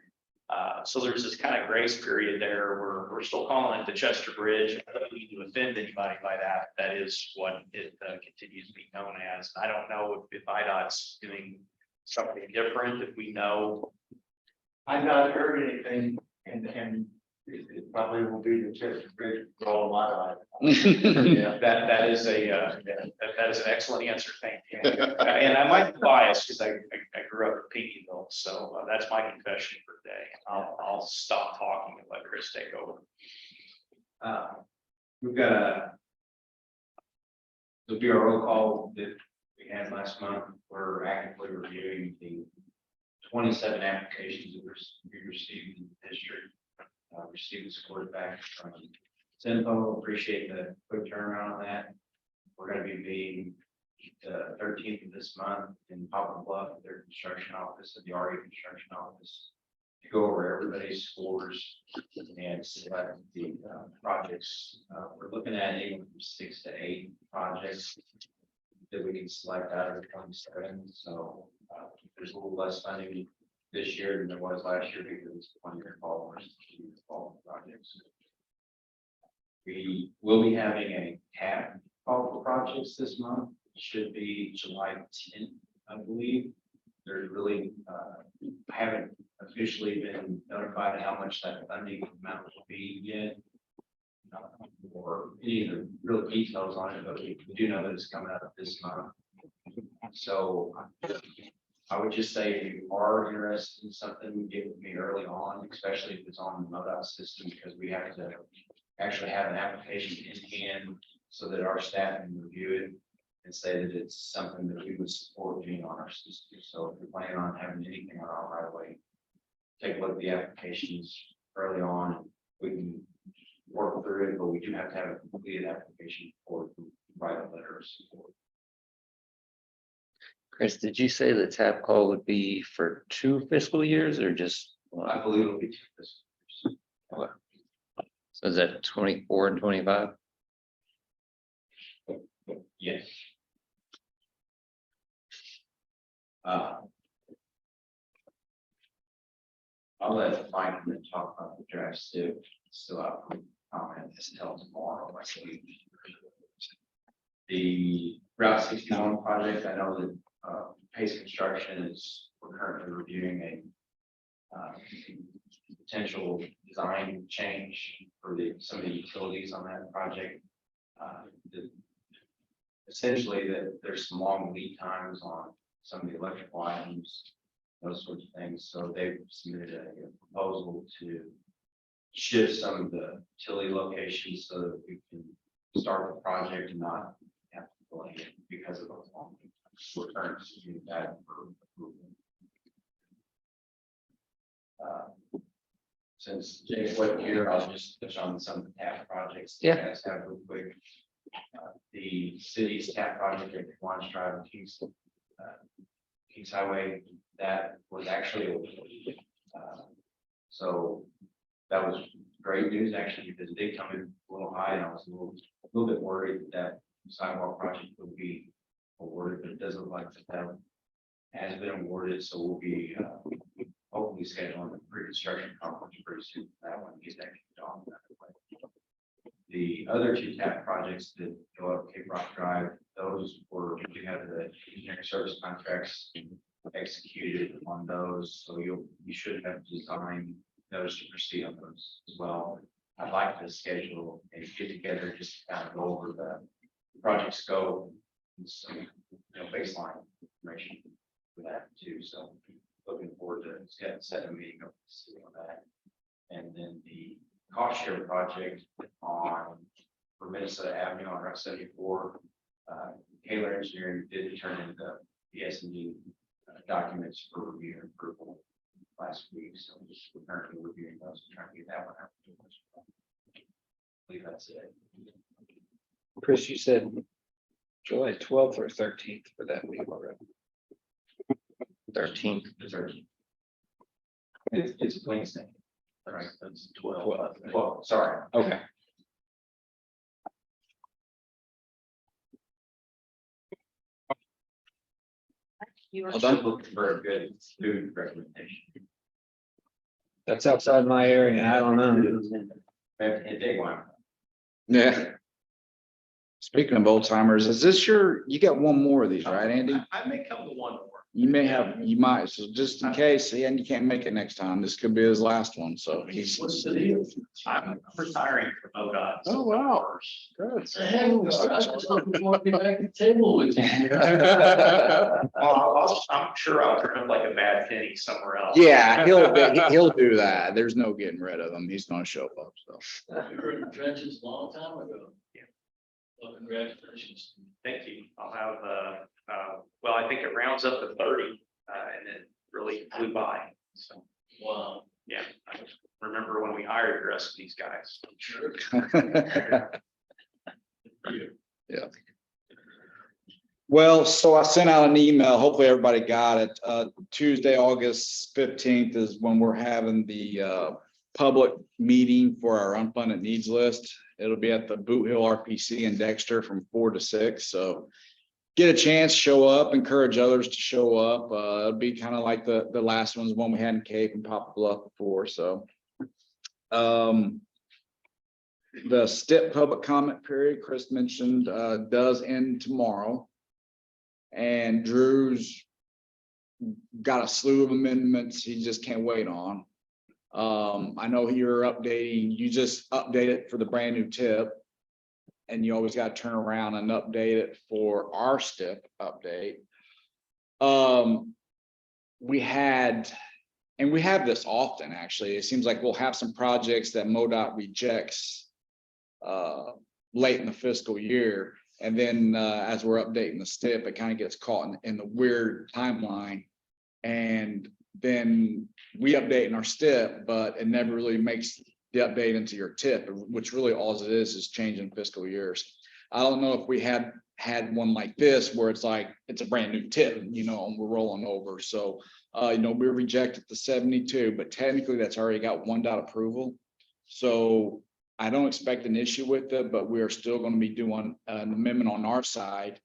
So there's this kind of grace period there where we're still calling it the Chester Bridge. I don't mean to offend anybody by that. That is what it continues to be known as. I don't know if IDOT's doing something different, if we know. I've not heard anything, and it probably will be the Chester Bridge for all of my life. Yeah, that is an excellent answer. Thank you. And I might be biased because I grew up in Pinckneyville, so that's my confession for today. I'll stop talking and let Chris take over. We've got the BRO call that we had last month. We're actively reviewing the 27 applications that we received in the district. Received the scores back from SEMPO. Appreciate the quick turnaround on that. We're going to be meeting the 13th of this month in Poplar Bluff, at their construction office, at the RE construction office, to go over everybody's scores and select the projects. We're looking at anywhere from 6 to 8 projects that we can select out of the 27. So there's a little less funding this year than there was last year because it's 1-year fall versus 2-year fall projects. We will be having a tab call for projects this month. It should be July 10th, I believe. There's really, I haven't officially been notified how much that funding amount will be yet. Or any of the real details on it, but we do know that it's coming out this month. So I would just say if you are interested in something, get with me early on, especially if it's on the MoDOT system, because we have to actually have an application in hand so that our staff can review it and say that it's something that we would support being on our system. So if you're planning on having anything on our right away, take a look at the applications early on. We can work through it, but we do have to have a completed application before we write a letter of support. Chris, did you say the tap call would be for 2 fiscal years or just one? I believe it'll be 2 fiscal years. Okay. So is that 24 and 25? Yes. I'll let Mike talk about the drafts too. Still have comment this until tomorrow. The Route 61 project, I know that Pace Construction is, we're currently reviewing a potential design change for some of the utilities on that project. Essentially that there's some long lead times on some of the electrical items, those sorts of things. So they've submitted a proposal to shift some of the utility locations so that we can start the project and not have to delay it because of those long lead times. We're currently submitting that for approval. Since James wasn't here, I'll just touch on some of the TAP projects. Yeah. You guys have real quick. The city's TAP project at Launch Drive and Kings Highway, that was actually so that was great news actually, because it did come in a little high and I was a little bit worried that sidewalk project would be awarded, but it doesn't look like that has been awarded. So we'll be hopefully scheduling a pre-construction conference pretty soon. That one is actually done. The other 2 TAP projects that go up Cape Rock Drive, those were, we do have the engineering service contracts executed on those. So you should have design notice to proceed on those as well. I'd like to schedule and get together just to kind of go over the project scope and some baseline information for that too. So looking forward to setting a meeting up to see on that. And then the cost share project for Minnesota Avenue on Route 74. Taylor Engineering did turn in the S&D documents for review and approval last week. So we're currently reviewing those and trying to get that one out. I believe that's it. Chris, you said July 12th or 13th for that week already. 13th. It's Wednesday. All right, that's 12. Sorry. Okay. You were I'm just looking for a good food recommendation. That's outside my area. I don't know. Maybe a day one. Yeah. Speaking of old timers, is this you got one more of these, right, Andy? I may come to one more. You might, so just in case, and you can't make it next time, this could be his last one, so he's. What's the deal? I'm retiring from ODOT. Oh, wow. Good. I'm sure I'll turn up like a bad penny somewhere else. Yeah, he'll do that. There's no getting rid of him. He's gonna show up, so. We were in the trenches a long time ago. Well, congratulations. Thank you. I'll have, well, I think it rounds up to 30, and it really flew by. So, Wow. yeah, I remember when we hired the rest of these guys. Sure. Yeah. Well, so I sent out an email. Hopefully everybody got it. Tuesday, August 15th is when we're having the public meeting for our unfunded needs list. It'll be at the Boot Hill RPC in Dexter from 4 to 6. So get a chance, show up, encourage others to show up. It'll be kind of like the last ones, one we had in Cape and Poplar Bluff before. So the STIP public comment period, Chris mentioned, does end tomorrow. And Drew's got a slew of amendments he just can't wait on. I know you're updating, you just update it for the brand new tip. And you always got to turn around and update it for our STIP update. We had, and we have this often, actually. It seems like we'll have some projects that MoDOT rejects late in the fiscal year. And then as we're updating the STIP, it kind of gets caught in the weird timeline. And then we update in our STIP, but it never really makes the update into your tip, which really all it is changing fiscal years. I don't know if we had one like this where it's like, it's a brand new tip, you know, and we're rolling over. So, you know, we rejected the 72, but technically that's already got $1 approval. So I don't expect an issue with it, but we are still going to be doing an amendment on our side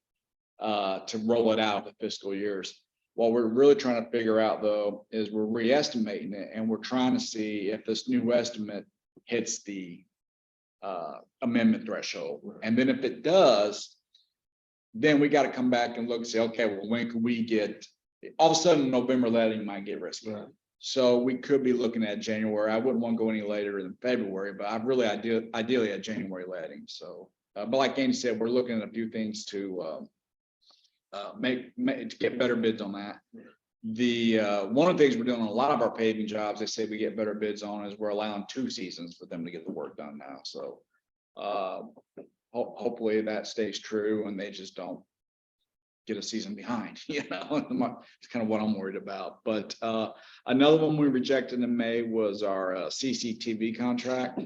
to roll it out the fiscal years. What we're really trying to figure out though, is we're re-estimating it and we're trying to see if this new estimate hits the amendment threshold. And then if it does, then we got to come back and look and say, okay, well, when can we get, all of a sudden November letting might get risky. Right. So we could be looking at January. I wouldn't want to go any later than February, but I really ideally at January letting. So, but like Andy said, we're looking at a few things to to get better bids on that. The one of the things we're doing on a lot of our paving jobs, they say we get better bids on, is we're allowing 2 seasons for them to get the work done now. So hopefully that stays true and they just don't get a season behind, you know. It's kind of what I'm worried about. But another one we rejected in May was our CCTV contract.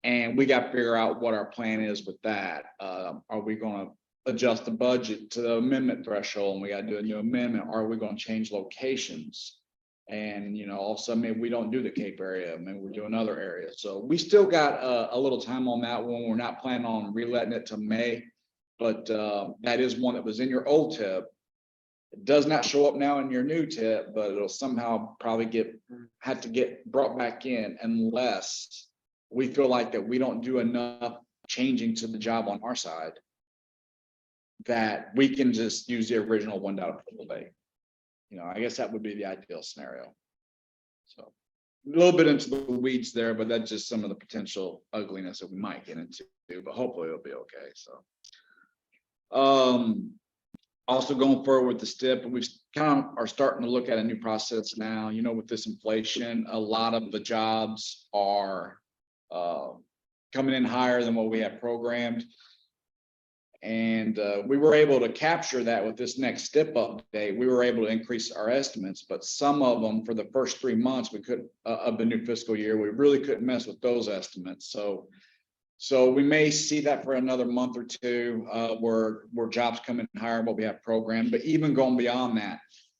And we got to figure out what our plan is with that. Are we going to adjust the budget to the amendment threshold and we got to do a new amendment? Are we going to change locations? And, you know, also maybe we don't do the Cape area, maybe we're doing other areas. So we still got a little time on that one. We're not planning on reletting it to May, but that is one that was in your old tip. It does not show up now in your new tip, but it'll somehow probably have to get brought back in unless we feel like that we don't do enough changing to the job on our side, that we can just use the original $1 approval date. You know, I guess that would be the ideal scenario. So a little bit into the weeds there, but that's just some of the potential ugliness that we might get into, but hopefully it'll be okay. So also going forward with the STIP, we kind of are starting to look at a new process now. You know, with this inflation, a lot of the jobs are coming in higher than what we had programmed. And we were able to capture that with this next STIP update. We were able to increase our estimates, but some of them for the first 3 months we could of the new fiscal year, we really couldn't mess with those estimates. So we may see that for another month or two where jobs come in higher than what we have programmed. But even going beyond that,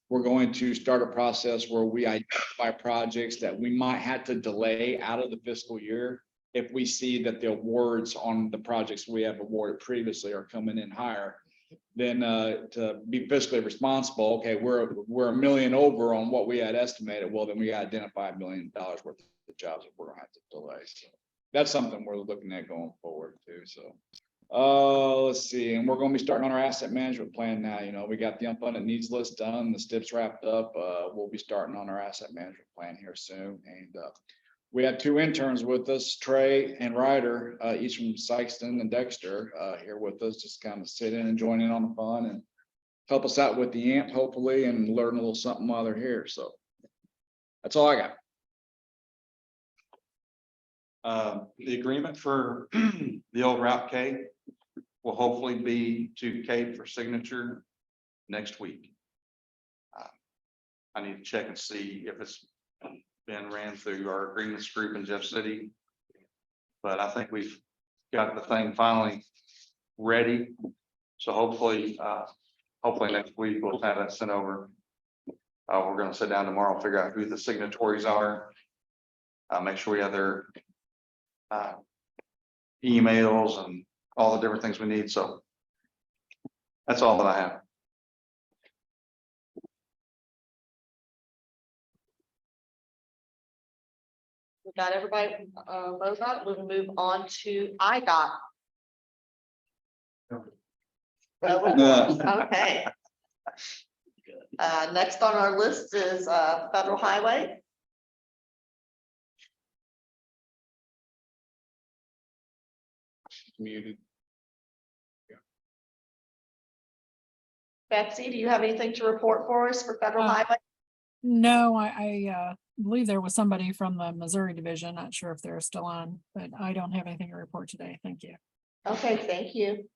we're going to start a process where we identify projects that we might have to delay out of the fiscal year if we see that the awards on the projects we have awarded previously are coming in higher. Then to be fiscally responsible, okay, we're $1 million over on what we had estimated. Well, then we identify $1 million worth of jobs that we're gonna have to delay. So that's something we're looking at going forward too. So let's see, and we're going to be starting on our asset management plan now. You know, we got the unfunded needs list done, the STIPs wrapped up. We'll be starting on our asset management plan here soon. And we have 2 interns with us, Trey and Ryder, each from Sykeston and Dexter, here with us, just kind of sit in and join in on the fun and help us out with the AMP, hopefully, and learn a little something while they're here. So that's all I got. The agreement for the old Route K will hopefully be to Kate for signature next week. I need to check and see if it's been ran through our agreements group in Jeff City. But I think we've got the thing finally ready. So hopefully next week we'll have that sent over. We're gonna sit down tomorrow, figure out who the signatories are. Make sure we have their emails and all the different things we need. So that's all that I have. We got everybody, vote on it. We will move on to IDOT. Okay. Next on our list is, Federal Highway. Muted. Betsy, do you have anything to report for us for Federal Highway? No, I believe there was somebody from the Missouri division. Not sure if they're still on, but I don't have anything to report today. Thank you. Okay, thank you.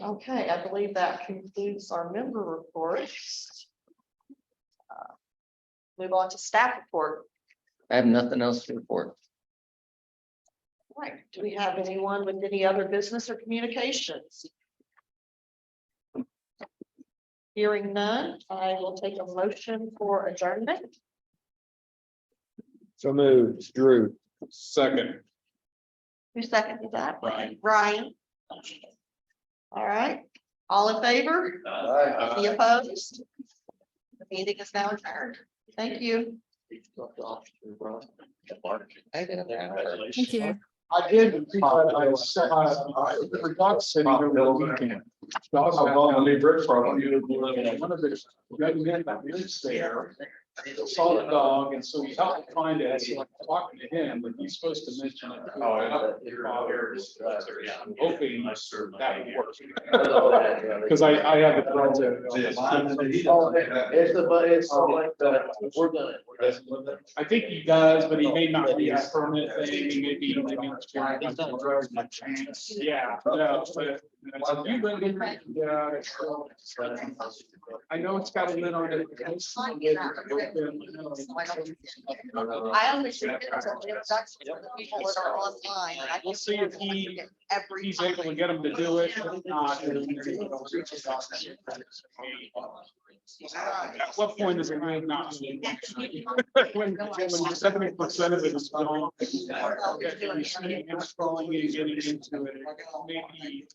Okay, I believe that concludes our member reports. Move on to staff report. I have nothing else to report. All right, do we have anyone with any other business or communications? Hearing none, I will take a motion for adjournment. So moved, Drew. Second. Who seconded that? Brian. Brian. All right, all in favor? Any opposed? The meeting is now adjourned. Thank you. Thank you. I did, I forgot sitting over the weekend. One of the young men that lives there saw the dog, and so he helped me find it, so I'm talking to him, but he's supposed to mention it. I'm hoping that would work. Cause I have the friends that. We're gonna. I think he does, but he may not be a permanent thing, he may be. Yeah, no, but. Yeah. I know it's got a lid on it. I only should get to the introduction for the people that are online. I We'll see if he, every he's able to get them to do it. If not, at what point is it really not? When 70% of it is gone. And scrolling and getting into it. Maybe.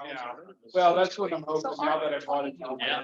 Yeah, well, that's what I'm hoping now that I brought it. Yeah.